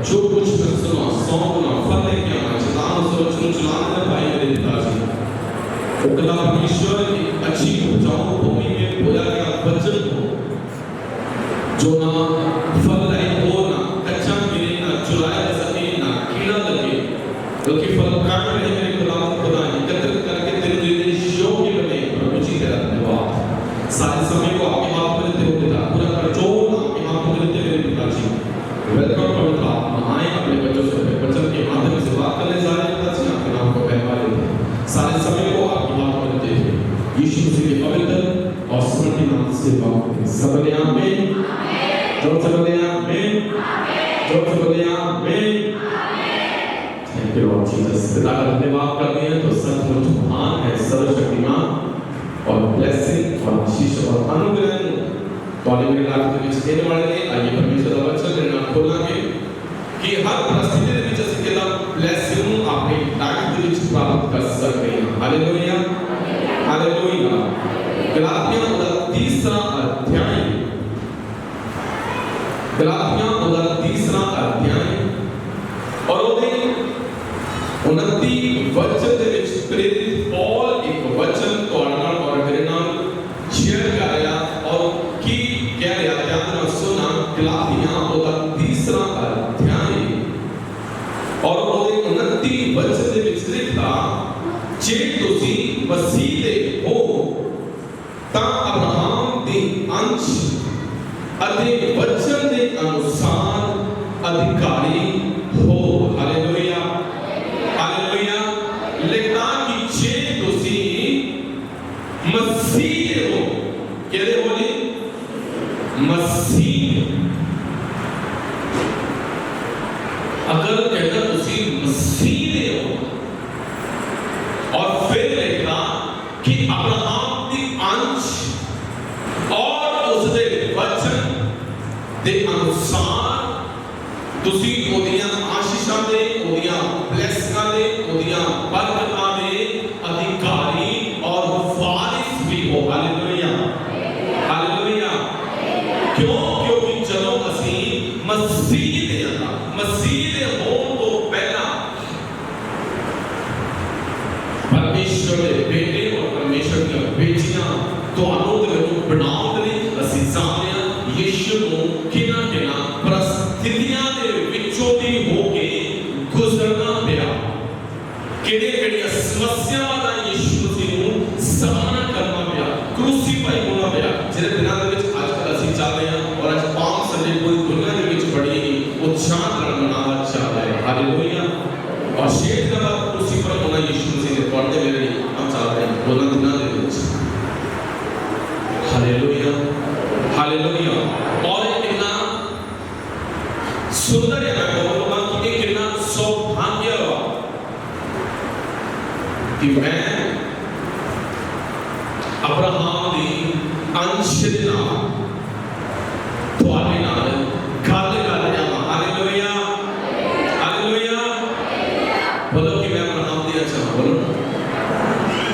जो कुछ मैं सुना, सौंपना, फल लेके आना, चलाना, सोचना, चलाना है भाई मेरे पिताजी। उगला परमेश्वर की अच्छी उपजाऊ भूमि में बोया गया वचन हो, जो ना फल रहित हो, ना कच्चा गिरे, ना चुराया जा सके, ना कीड़ा लगे, बल्कि फलदायक रहे। मेरे खुदा एकत्रित करके तेरे निर्देश योग्य बने। प्रभु जी तेरा धन्यवाद। सारे समय को आपके हाथ में देते हो पिता, पूरा कंट्रोल आपके हाथ में देते मेरे पिताजी। वेलकम पवित्र आत्मा, आए अपने बच्चों से वचन के माध्यम से बात करने जा रहे हैं पिताजी, आपके नाम को बहका लेते हैं। सारे समय को आपके हाथ में देते हैं यीशु मसीह के पवित्र और स्मृति नाम से बात करें। सब बोले आमीन। जोर से बोले आमीन। जोर से बोले आमीन। Thank you Lord Jesus. पिता का धन्यवाद करते हैं तो सचमुच महान है, सर्वशक्तिमान और ब्लेसिंग और आशीष और अनुग्रह वाले मेरे लाभ के बीच देने वाले हैं। आइए परमेश्वर का वचन मेरे नाम खोलना है कि हर परिस्थिति में बीच से केवल ब्लेसिंग आपने लाभ के बीच प्राप्त कर सकते हैं। Hallelujah hallelujah. गलातियों का तीसरा अध्याय, गलातियों का तीसरा अध्याय और ਉਹਦੇ 29 वचन ਦੇ ਵਿੱਚ प्रेरित पौल एक वचन ਤੁਹਾਡੇ ਨਾਲ और मेरे नाल शेयर कर रहा और की कह रहा है। ध्यान ਨਾਲ सुना। गलातियों का तीसरा अध्याय और ਉਹਦੇ 29 वचन ਦੇ ਵਿੱਚ ਲਿਖਿਆ, ਜੇ ਤੁਸੀਂ ਮਸੀਹ ਦੇ ਹੋ ਤਾਂ ਅਬਰਾਹਮ ਦੇ ਅੰਸ਼ ਅਤੇ ਵਚਨ ਦੇ ਅਨੁਸਾਰ ਅਧਿਕਾਰੀ ਹੋ। Hallelujah hallelujah. ਲਿਖਦਾ ਕਿ ਜੇ ਤੁਸੀਂ ਮਸੀਹ ਦੇ ਹੋ, ਕਿਹਦੇ ਹੋ ਜੀ? ਮਸੀਹ। अगर कहकर तुसी मसीह दे हो और फिर लिखा कि अब्राहम दी अंश और उसदे वचन दे अनुसार तुसी ओदियां आशीषां दे, ओदियां ब्लेसिंगां दे, ओदियां बरकतां दे अधिकारी और वारिस भी हो। Hallelujah hallelujah. क्यों? क्योंकि जदों असीं मसीह दे आ, मसीह दे होण तो पहला परमेश्वर दे बेटे और परमेश्वर दी बेटियां तुहानू ते मैनू बनाउण लई असीं जाणिया यीशु नू किना किना परिस्थितियां दे विचों दी हो के गुजरना पिया। किहड़ियां समस्यावां दा यीशु मसीह नू सामना करना पिया, क्रूसीफाई होना पिया। जिहदे दिनां दे विच अजकल असीं चल रहे हां और अज पाम संडे पूरी दुनिया दे विच बड़ी उत्साह नाल मनाया जा रहा है। हालेलुया। और शेष का बात क्रूसीफाई होना यीशु मसीह ने पढ़ते मेरे हम चल रहे हैं दोनों दिनां दे विच। Hallelujah hallelujah. और कितना सुंदर है, मैं कहूँगा कि ये कितना सौभाग्य कि मैं अब्राहम दी अंश दे नाल तुहाडे नाल गल कर रहा हां। Hallelujah hallelujah. बोलो कि मैं अब्राहम दी अंश हां। बोलो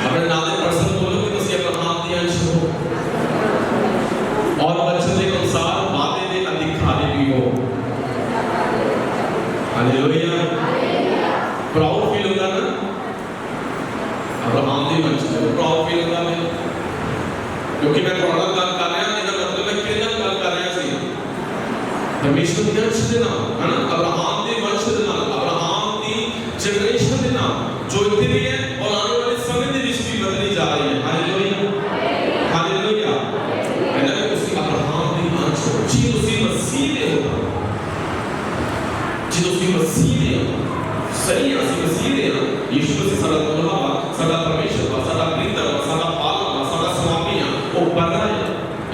अपने नाल दे पर्सन बोलो कि तुसीं अब्राहम दी अंश हो और वचन के अनुसार वादे दे अधिकारी भी हो। हालेलुया। प्राउड फील होता ना अब्राहम दी वंश में, प्राउड फील होता है क्योंकि मैं थोड़ा गल कर रहा इसका मतलब मैं किहदे नाल गल कर रहा सी? परमेश्वर दी वंश दे नाल, है ना? अब्राहम दी वंश दे नाल, अब्राहम दी जनरेशन दे नाल जो इत्थे भी है और आने वाले समय दे विच भी बदली जा रही है। Hallelujah hallelujah. कहना कि तुसीं अब्राहम दी वंश हो, जी तुसीं मसीह दे हो, जी तुसीं मसीह दे हो। सही असीं मसीह दे हां। यीशु मसीह साडा दुल्हा वा, साडा परमेश्वर वा, साडा प्रीतम वा, साडा पालक वा, साडा स्वामी आ। वो बड़ा है,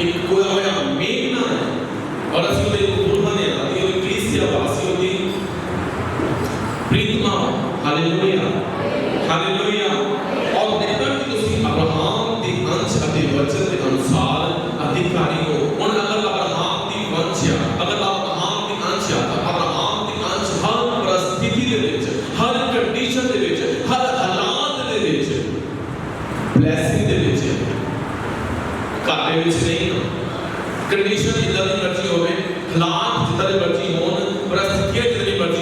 एक कोई होया मेघना है और असीं उहदे दुल्हा ने असीं उहदी कलीसिया वा, असीं उहदी प्रीतमा वा। Hallelujah hallelujah. और देखदा कि तुसीं अब्राहम दी अंश अते वचन के अनुसार अधिकारी हो। हुण अगर अब्राहम दी वंश आ, अगर अब्राहम दी अंश आ, अब्राहम दी अंश हर परिस्थिति दे विच, हर कंडीशन दे विच, हर हालात दे विच ब्लेसिंग दे विच घाटे विच नहीं ना। कंडीशन जिद्दां दी मर्जी होवे, हालात जिद्दां दे मर्जी होण, परिस्थितियां जिद्दां दी मर्जी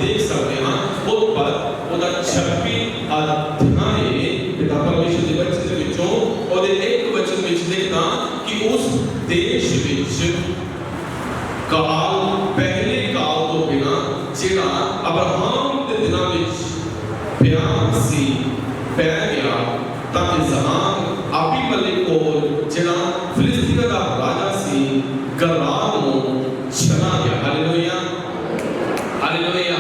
देख सकते हैं वो पर ਉਹਦਾ 26 अध्याय पिता परमेश्वर ਦੇ वचन ਦੇ ਵਿੱਚੋਂ ਉਹਦੇ ਇੱਕ ਵਚਨ ਵਿੱਚ ਲਿਖਦਾ ਕਿ ਉਸ ਦੇਸ਼ ਵਿੱਚ ਕਾਲ ਪਹਿਲੇ ਕਾਲ ਤੋਂ ਬਿਨਾਂ ਜਿਹੜਾ ਅਬਰਾਹਮ ਦੇ ਦਿਨਾਂ ਵਿੱਚ ਪਿਆਰ ਸੀ ਪੈ ਗਿਆ ਤਾਂ ਇਸਹਾਕ ਅਬੀਮੇਲਕ ਕੋਲ ਜਿਹੜਾ ਫਿਲਿਸਤੀਨਾਂ ਦਾ ਰਾਜਾ ਸੀ ਗਰਾਰ ਨੂੰ ਚਲਾ ਗਿਆ। Hallelujah hallelujah.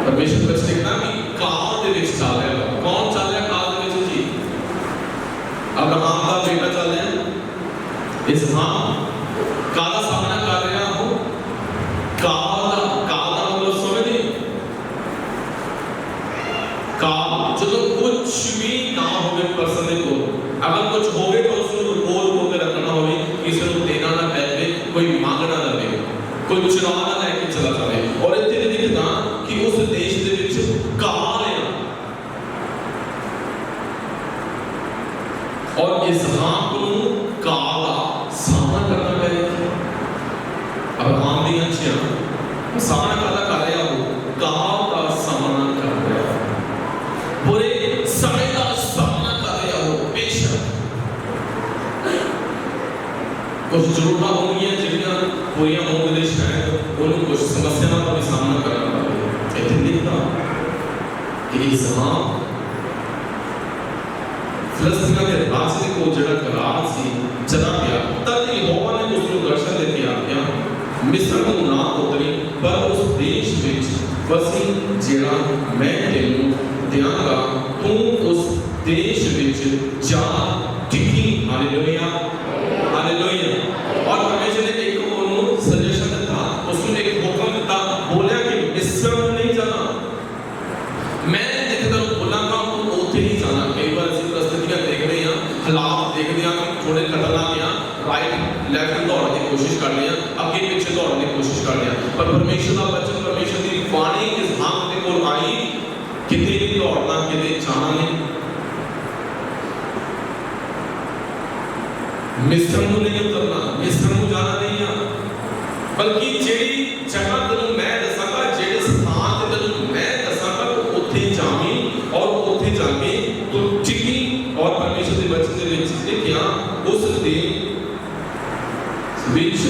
ਪਰਮੇਸ਼ਰ ਵਿੱਚ ਲਿਖਦਾ ਕਿ ਕਾਲ ਦੇ ਵਿੱਚ ਚੱਲ ਰਿਹਾ। ਕੌਣ ਚੱਲ ਰਿਹਾ ਕਾਲ ਦੇ ਵਿੱਚ ਜੀ? ਅਬਰਾਹਮ ਦਾ ਬੇਟਾ ਚੱਲ ਰਿਹਾ ਇਸਹਾਕ। ਕਾਲ ਦਾ ਸਾਹਮਣਾ ਕਰ ਰਿਹਾ ਹੋ। ਕਾਲ ਦਾ ਮਤਲਬ ਸਮਝਦੇ ਕਾਲ ਜਦੋਂ ਕੁਝ ਵੀ ਨਾ ਹੋਵੇ ਪਰਸਨ ਦੇ ਕੋਲ, ਅਗਰ ਕੁਝ ਹੋਵੇ ਤਾਂ ਉਸ ਨੂੰ ਬੋਲ ਕੇ ਰੱਖਣਾ ਹੋਵੇ, ਕਿਸੇ ਨੂੰ ਦੇਣਾ ਨਾ ਪਵੇ, ਕੋਈ ਮੰਗਣਾ ਨਾ ਲਵੇ, ਕੋਈ ਚੁਰਾ ਨਾ ਲੈ ਕੇ ਚਲਾ ਜਾਵੇ। ਔਰ ਇੱਥੇ ਲਿਖਦਾ ਕਿ ਉਸ ਦੇਸ਼ ਦੇ ਵਿੱਚ ਕਾਲ ਹੈ ਔਰ ਇਸਹਾਕ ਨੂੰ ਕਾਲ ਦਾ ਸਾਹਮਣਾ ਕਰਨਾ ਪਵੇਗਾ। ਅਬਰਾਹਮ ਦੀਆਂ ਅੱਖਾਂ ਸਾਹਮਣਾ ਕਰ ਰਿਹਾ ਹੋ, ਕਾਲ ਦਾ ਸਾਹਮਣਾ ਕਰ ਰਿਹਾ बुरे समय का सामना कर रहे हो। बेशक कुछ जरूरतां होंगी जिहड़ियां पूरियां होने दे शायद उन्होंने कुछ समस्याओं का भी सामना करना पवे। इत्थे लिखदा कि इस्हाक फिलिस्तीना के राजे को जिहड़ा करार सी चला गया तद यहोवा ने उसको दर्शन दे के आख्या मिस्र नूं ना उतरी पर उस देश विच वसी जिहड़ा मैं तैनूं दियांगा तू उस देश विच जा टिकी। Hallelujah hallelujah. और परमेश्वर ने एक उन्होंने सजेशन दिता, उसने एक हुक्म दिता, बोला कि मिस्र में नहीं जाना, मैं देखदा बोलांगा तू उत्थे ही जाना। कई बार ऐसी परिस्थितियां देख रहे हैं, हालात देख रहे हैं कि थोड़े खतरनाक हैं, राइट लेफ्ट दौड़ने की कोशिश कर रहे हैं, अगे पीछे दौड़ने की कोशिश कर रहे हैं, पर परमेश्वर का वचन परमेश्वर की वाणी इस्हाक दे कोल आई किते नहीं दौड़ना, किते जाना नहीं। मिस्र में नहीं उतरना, मिस्र में जाना नहीं है, बल्कि जेड़ी जगह तेनों मैं दसांगा, जेड़े स्थान ते तेनों मैं दसांगा उत्थे जावी और उत्थे जाके तू टिकी। और परमेश्वर के वचन दे विच लिखिया उस दे विच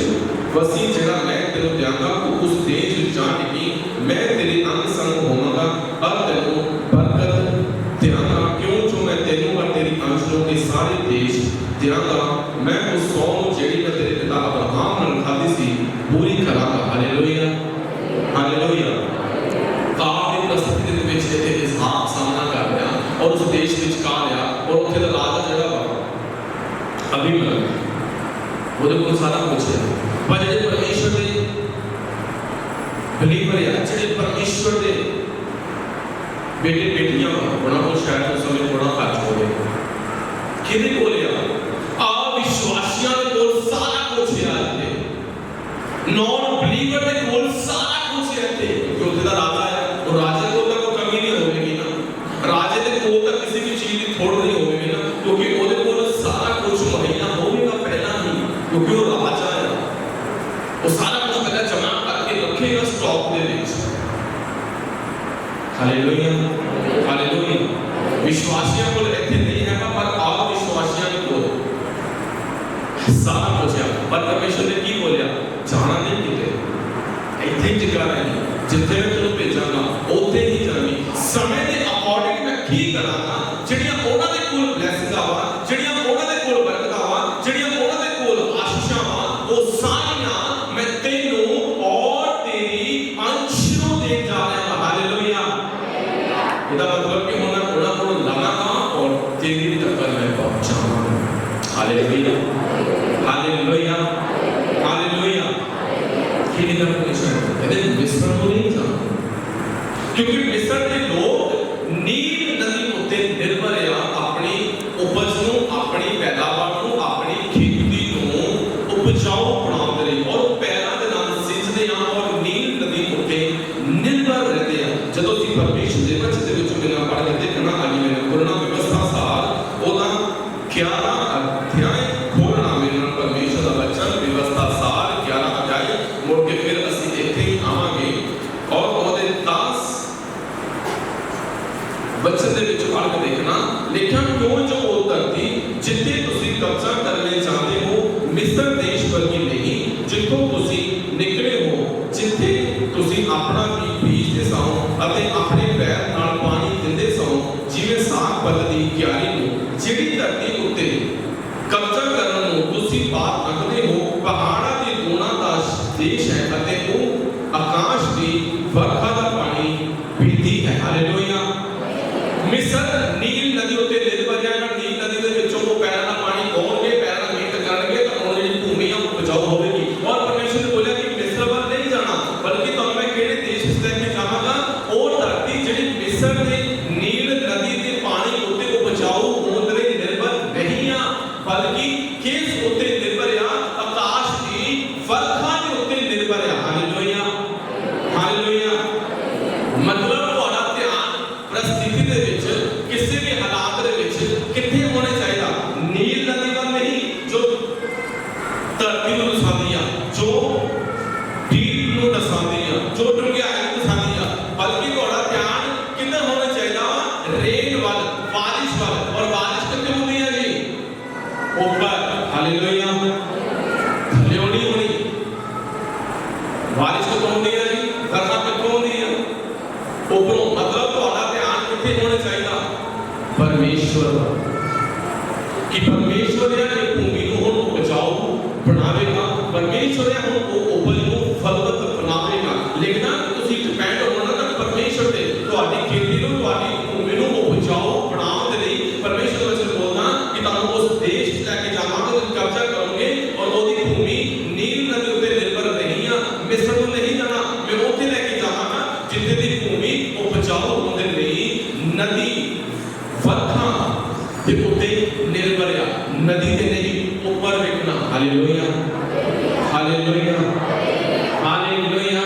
वसी जेड़ा मैं तेनों देंगा तू उस देश विच जा टिकी, मैं तेरे अंग संग होवांगा और तेनों बरकत देंगा। क्यों जो मैं तेनों और तेरी अंशों के सारे देश देंगा, मैं उस सौं जेड़ी मैं तेरे पिता अब्राहम नाल खाधी सी पूरी करांगा। Hallelujah hallelujah. काल दी परिस्थिति दे विच इत्थे इस्हाक सामना कर रहा और उस देश विच काल आ और उत्थे दा राजा जेड़ा वा अबीमेलेक ਉਹਦੇ ਕੋਲ ਸਾਰਾ ਕੁਝ ਹੈ। ਪਰ ਜਿਹੜੇ ਪਰਮੇਸ਼ਰ ਦੇ ਬਲੀਵਰ ਆ, ਜਿਹੜੇ ਪਰਮੇਸ਼ਰ ਦੇ ਬੇਟੇ ਬੇਟੀਆਂ ਉਹਨਾਂ ਕੋਲ ਸ਼ਾਇਦ ਉਸ ਸਮੇਂ ਥੋੜਾ ਖਰਚ ਹੋਵੇ। ਕਿਹਦੇ ਕੋਲ ਆ ਵਿਸ਼ਵਾਸੀਆਂ ਦੇ ਕੋਲ ਸਾਰਾ ਕੁਝ ਹੈ। ਇੱਥੇ ਨੌਨ ਬਲੀਵਰ ਦੇ ਕੋਲ ਸਾਰਾ ਕੁਝ ਹੈ। ਇੱਥੇ ਕਿਉਂਕਿ ਉਹਦਾ ਰਾਜਾ ਹੈ, ਉਹ ਰਾਜੇ ਕੋਲ ਤਾਂ ਕੋਈ ਕਮੀ ਨਹੀਂ ਹੋਵੇਗੀ ਨਾ, ਰਾਜੇ ਦੇ ਕੋਲ ਤਾਂ ਕਿਸੇ ਵੀ ਚੀਜ਼ ਦੀ ਥੋੜ ਨਹੀਂ ਹੋਵੇਗੀ ਨਾ, ਕਿਉਂਕਿ ਉਹਦੇ ਕੋਲ ਸਾਰਾ ਕੁਝ ਮੁਹੱਈਆ ਹੋਵੇਗਾ ਪਹਿਲਾਂ ਹੀ, क्योंकि वो राजा है, वो सारा कुछ पहले जमा करके रखेगा स्टॉक दे विच। Hallelujah hallelujah. विश्वासियों को इतने नहीं है पर अविश्वासियों को सारा कुछ है। पर परमेश्वर ने की बोलिया जाना नहीं किते, इतने टिका नहीं, जिथे मैं तेनों भेजांगा उत्थे ही जानी। समय के अकॉर्डिंग मैं की करांगा, ਜਿਹੜੀਆਂ ਉਹਨਾਂ ਦੇ ਕੋਲ ਬਲੇਸਿੰਗਾਂ ਵਾ, ਜਿਹੜੀਆਂ ਉਹਨਾਂ ਦੇ ਕੋਲ ਬਰਕਤਾਂ ਵਾ, ਜਿਹੜੀਆਂ ਉਹਨਾਂ ਦੇ ਕੋਲ ਆਸ਼ੀਸ਼ਾਂ ਵਾ, ਉਹ ਸਾਰੀਆਂ ਮੈਂ ਤੈਨੂੰ ਔਰ ਤੇਰੀ ਅੰਸ਼ ਨੂੰ ਦੇ ਜਾ ਰਿਹਾ। ਹਾਲੇਲੂਇਆ। ਇਹਦਾ ਮਤਲਬ ਕਿ ਹੁਣ ਮੈਂ ਉਹਨਾਂ ਕੋਲ ਲਵਾਂਗਾ ਔਰ ਤੇਰੀ ਤੱਕ ਮੈਂ ਪਹੁੰਚਾਵਾਂਗਾ। Hallelujah hallelujah hallelujah. ਕੀ ਨਿਕਲ ਪਰਮੇਸ਼ਰ ਇਹਦੇ ਮਿਸਰ ਨੂੰ ਨਹੀਂ ਜਾਣਾ, क्योंकि मिस्र के लोग नील नदी उत्ते निर्भर आ, अपनी उपज नूं, अपनी पैदावार नूं, अपनी खेती नूं उपजाऊ बनाउंदे रहे और पैरां दे नाल सिंचदे आ और नील नदी उत्ते निर्भर रहते आ। जदों सी परमेश्वर दे वचन दे विच बिना पढ़ के देखना आनी मैंने पुराना व्यवस्था सार ओदा 11 अध्याय खोलना मेरे नाल परमेश्वर दा वचन व्यवस्था सार 11 अध्याय मुड़ के फिर असीं इत्थे आवांगे और ओदे वचन दे विच पढ़ के देखना, लिखा क्यों जो वो धरती जिथे तुसी कब्जा करने चाहते हो मिस्र देश वर्गी नहीं, जिथों तुसी निकले हो, जिथे तुसी अपना बीजते सो अते अपने पैर नाल पानी दिंदे सो, जिवें साग फल दी क्यारी नूं, जिहड़ी धरती उत्ते कब्जा करन नूं तुसी बात रखदे हो, पहाड़ां दे गुणा दा देश है अते वो आकाश दी वर्खा दा पानी पीती है। हालेलुया। मिस्र नील नदी उत्ते निर्भर है, नील नदी दे विचों वो पैरां दा पानी पाउणगे, पैरां नाल मेहनत करनगे तां उन्हां दी भूमि उपजाऊ होवेगी। और परमेश्वर ने बोलिया कि मिस्र वल नहीं जाना, बल्कि तुहानूं मैं किहड़े देश विच लैके जावांगा, वो धरती जिहड़ी मिस्र दे नील नदी दे पानी उत्ते उपजाऊ होण लई निर्भर नहीं आ, बल्कि किस उत्ते निर्भर आ, आकाश दी वर्खा दे उत्ते निर्भर आ। हालेलुया। हालेलुया। मतलब तुहाडा ध्यान परिस्थिति दे विच किसी भी हालात दे विच कित्थे होने चाहिए, नील नदी वल नहीं जो धरती नूं दसांदी आ, जो डीप नूं दसांदी आ, जो डूंघाई नूं दसांदी आ, बल्कि तुहाडा ध्यान किधर होना चाहिए, रेन वल, बारिश वल। और बारिश कित्थे होंदी है जी? ऊपर। हालेलुया। थल्ले नहीं होनी। बारिश कित्थों होंदी है जी? वर्खा कित्थों होंदी है? ऊपरों। मतलब तुहाडा ध्यान कित्थे होना चाहिए? परमेश्वर कि परमेश्वर है ये भूमि को हुण उपजाऊ बनावेगा, परमेश्वर है हुण वो उपज को फलवत बनावेगा। लेकिन तुसीं डिपेंड होना ना परमेश्वर ते, तुहाडी खेती नूं, तुहाडी भूमि नूं उपजाऊ बनाउण दे लई परमेश्वर वचन बोलदा कि तुहानूं उस देश लैके जावांगे, कब्जा करोगे और ओदी भूमि नील नदी उत्ते निर्भर नहीं आ, मिस्र नूं नहीं जाना, मैं उत्थे लैके जावांगा जिथे दी भूमि उपजाऊ होण दे लई नदी वर्खा ते उत्ते निर्भर आ, नदी ते नहीं ऊपर वेखना। हालेलुया। हालेलुया। हालेलुया।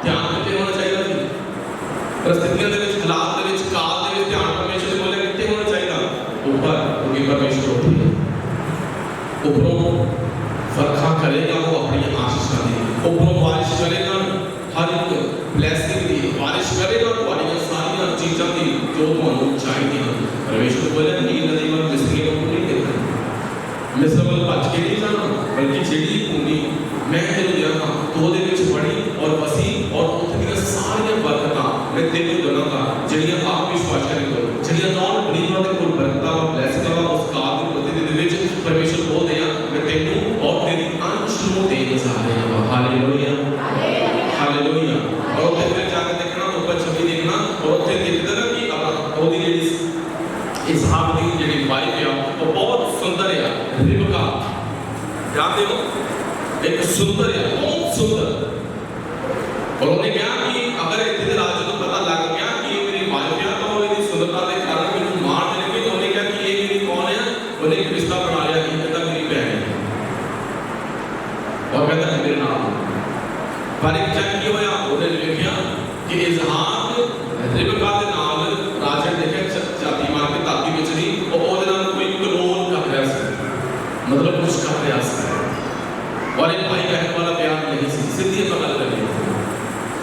ध्यान कित्थे होना चाहिए जी? परिस्थितियों दे विच, हालात दे विच, काल दे विच ध्यान परमेश्वर दे बोले कित्थे होना चाहिए? ऊपर, क्योंकि परमेश्वर उत्थे है। ऊपरों वर्खा करेगा वो अपनी आशीष दी, ऊपरों बारिश करेगा हर एक ब्लेसिंग दी, बारिश करेगा तुम्हारी सारी चीज़ों की जो तुहानूं चाहिए। परमेश्वर बोले नील नदी वल मिस्री को नहीं देखना, मिस्र वल भज के नहीं जाना, बल्कि जिहड़ी भूमि मैं तेनूं देवांगा तो उहदे विच बड़ी और वसी और उत्थे दी सारियां बरकतां मैं तेनूं देवांगा, जिहड़ियां आप विश्वास करो, जिहड़ियां नॉन बिलीवर दे कोल बरकतां वा ब्लेसिंग वा उस काल दी प्रतिदिन दे विच परमेश्वर बोलदे आ मैं तेनूं और तेरी अंश नूं देण जा रिहा वा। हालेलुया। हालेलुया। और उत्थे फिर जाके देखना, ऊपर छवि देखना और उत्थे देखदे ना कि ओदी जिहड़ी इसहाक दी जिहड़ी वाइफ आ वो बहुत सुंदर है, रिबका। जानते हो एक सुंदर है, बहुत सुंदर। और उन्होंने कहा कि अगर इतने राज को पता लग गया कि ये मेरी वाइफ है तो इसकी सुंदरता के कारण मैंने मार देंगे। तो उन्होंने कहा कि ये मेरी कौन है? उन्हें एक रिश्ता बना लिया कि कहता मेरी बहन है और कहता मेरे नाम। पर एक जन की होया उन्हें लिखा कि इसहाक रिबका के नाल राजा देखे जाति मार के ताती विच नहीं और ओदे नाल कोई कलोल कर रहा सी, मतलब कुछ कर रहा सी। और एक भाई बहन वाला प्यार नहीं सी, सीधी तो गल करनी।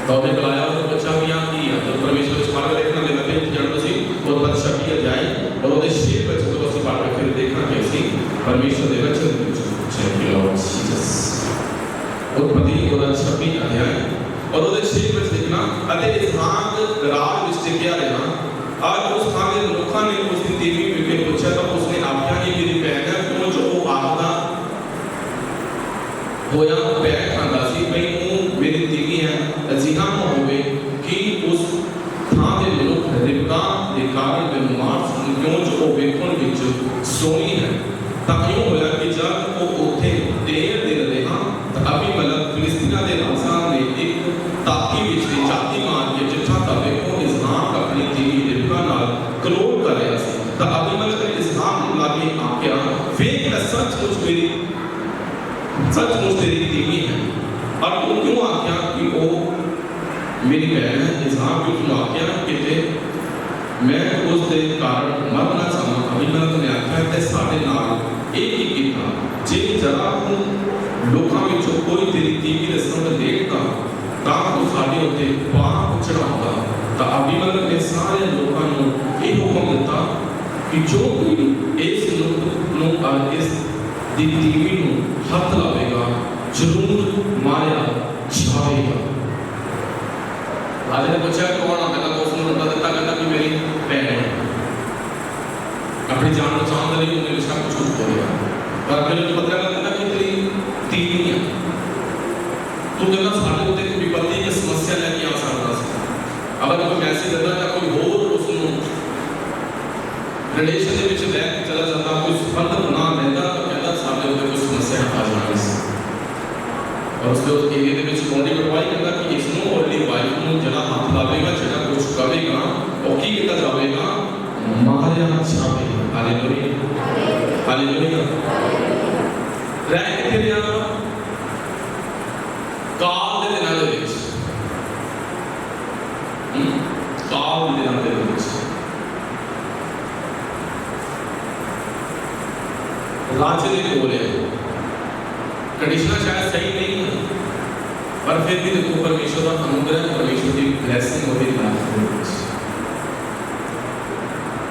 तो उन्हें बुलाया और पूछा कि आप की तो परमेश्वर से पढ़ देखना मैं नबी जानता सी और बदशा की अध्याय और ओदे 6 वचन तो ਅਸੀਂ पढ़ के फिर देखना कि ਅਸੀਂ परमेश्वर दे वचन विच चैंपियन ऑफ जीसस उत्पत्ति और 26 अध्याय और ओदे 6 वचन देखना। अते इसहाक राज विच टिकिया रहा। आज उस थां दे लोकां ने उस दी देवी विखे पूछा तो उसने आख्या कि मेरी बहन है, क्यों जो वो आखदा होया बैठ खांदा सी भई ਉਹ मेरी देवी है, अजिहा होवे कि उस थां दे लोक रिबका दे कारण बेमार सन, क्यों जो वो वेखण विच सोहनी है। तां क्यों होया कि जब वो उत्थे देर दिन रहा तां अबीमलक फिलिस्तीना दे राजा ने एक ताकी विच जाति मार के जिठा तवे को इसहाक अपनी देवी रिबका नाल कलोल कर रहा सी। तां अबीमलक ने इसहाक नूं लागे आख्या वेख सचमुच तेरी देवी है और तू क्यों आख्या कि वो मेरी बहन है? इसहाक क्यों आख्या कि मैं उस दे कारण मरना चाहना। अबीमलक ने आख्या ते साडे नाल एक ही कीता, जे जरा तू लोकां विचों कोई तेरी देवी दे संग देखदा तां तू साडे उत्ते पाप चढ़ाउंदा तो अभिमन्यु ने सारे लोगों को ये हुक्म दिता कि जो कोई इस इस दीवी को हाथ लावेगा जरूर मारिया जाएगा। राजा ने पूछा कौन आता है, तो उसने बता दिता कहता कि मेरी बहन है। अपनी जान बचाने के लिए उन्हें विषय कुछ कुछ बोलेगा पर अपने जो पता कहता कि तेरी तीन है तू कहना सारे उत्ते कोई विपत्ति की समस्या लेके आ सकता है। अगर कोई मैसेज देता या कोई होर उसको रिलेशन के विच लेके चला जाता, कोई संबंध बना लेता तो कहता सारे उत्ते कोई समस्या आ जानी सी। और उसके उस एरिया के विच बॉडी करवाई कहता कि इसनों और दी वाइफ को जड़ा हाथ लावेगा जड़ा कुछ करेगा और की कितना जावेगा मारिया जावेगा। Hallelujah hallelujah. रह किथे गया काल दे दिनां दे विच, काल दे दिनां दे विच राजे ने बोले कंडीशन शायद सही नहीं है पर फिर भी देखो परमेश्वर का अनुग्रह, परमेश्वर की ब्लेसिंग होती है।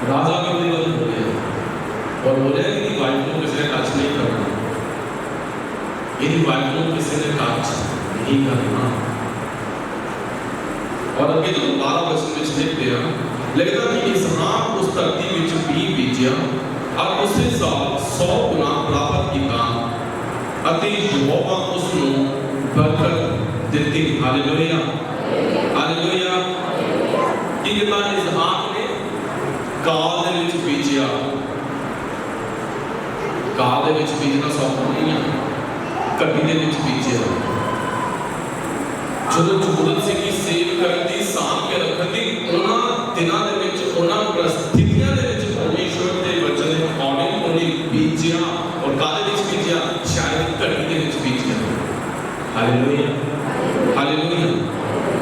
राजा का दिल हो गया और बोले कि वाइफ को किसी ने टच नहीं करना, यदि वाइफ को किसी ने टच नहीं करना। और अगे जो 12 वचन में लिख दिया लगता कि इसहाक उस धरती विच भी बीजिया और उसे साल 100 गुना प्राप्त किया अति यहोवा उसनु बरकत देती। Hallelujah hallelujah. कि कहता इसहाक ने काल दे विच बीजिया, काल दे विच बीजना सौखा नहीं है, कटी दे विच बीजिया। जो जरूरत सी कि सेव करती सांभ के रखती उन्हां दिनां दे विच उन्हां परिस्थितियां दे विच परमेश्वर दे वचन दे अकॉर्डिंग उन्हें बीजिया और काल दे विच बीजिया शायद कटी दे विच बीजिया। Hallelujah hallelujah.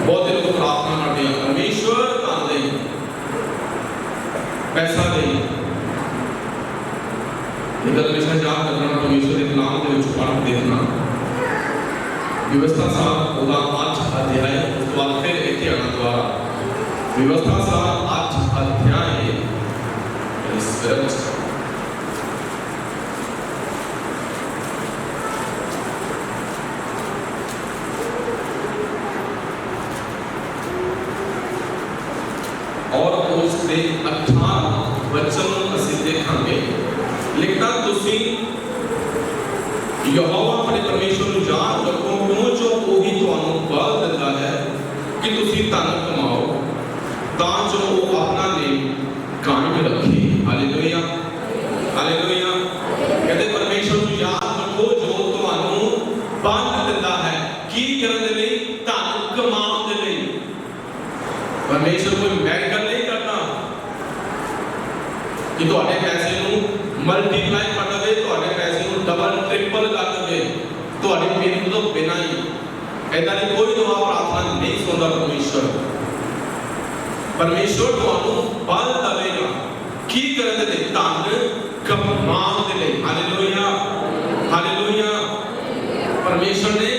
बहुत लोग प्रार्थना करते हैं परमेश्वर धन दे पैसा दे, इधर हमेशा याद करना परमेश्वर के नाम के विच पढ़ देना। व्यवस्था साहब ओदा 8 अध्याय उस बाद फिर इथे आना द्वारा व्यवस्था साहब 8 अध्याय स्पिरिट और उसके 18 वचन असीं देखांगे। लिखता तुसी यहोवा अपने परमेश्वर को याद रखो क्यों जो ओही तुहानू बल दिंदा है कि तुसी धन कमाओ तां जो वो अपना नेम कायम रखे। Hallelujah hallelujah. कहते परमेश्वर को याद रखो जो तुहानू बल दिंदा है की करन दे लई, धन कमाउण दे लई। परमेश्वर कोई मेडिकल नहीं करता कि तुहाडे पैसे नू मल्टीप्लाई कर दे, तुहाडे पैसे नू डबल ट्रिपल कर दे, तुहाडे पेमेंट तो बिना ही ऐसा नहीं कोई दुआ प्रार्थना नहीं सुनता परमेश्वर। परमेश्वर तुहानू बल देवेगा की करन दे धन कमाउण दे लई। Hallelujah hallelujah. परमेश्वर ने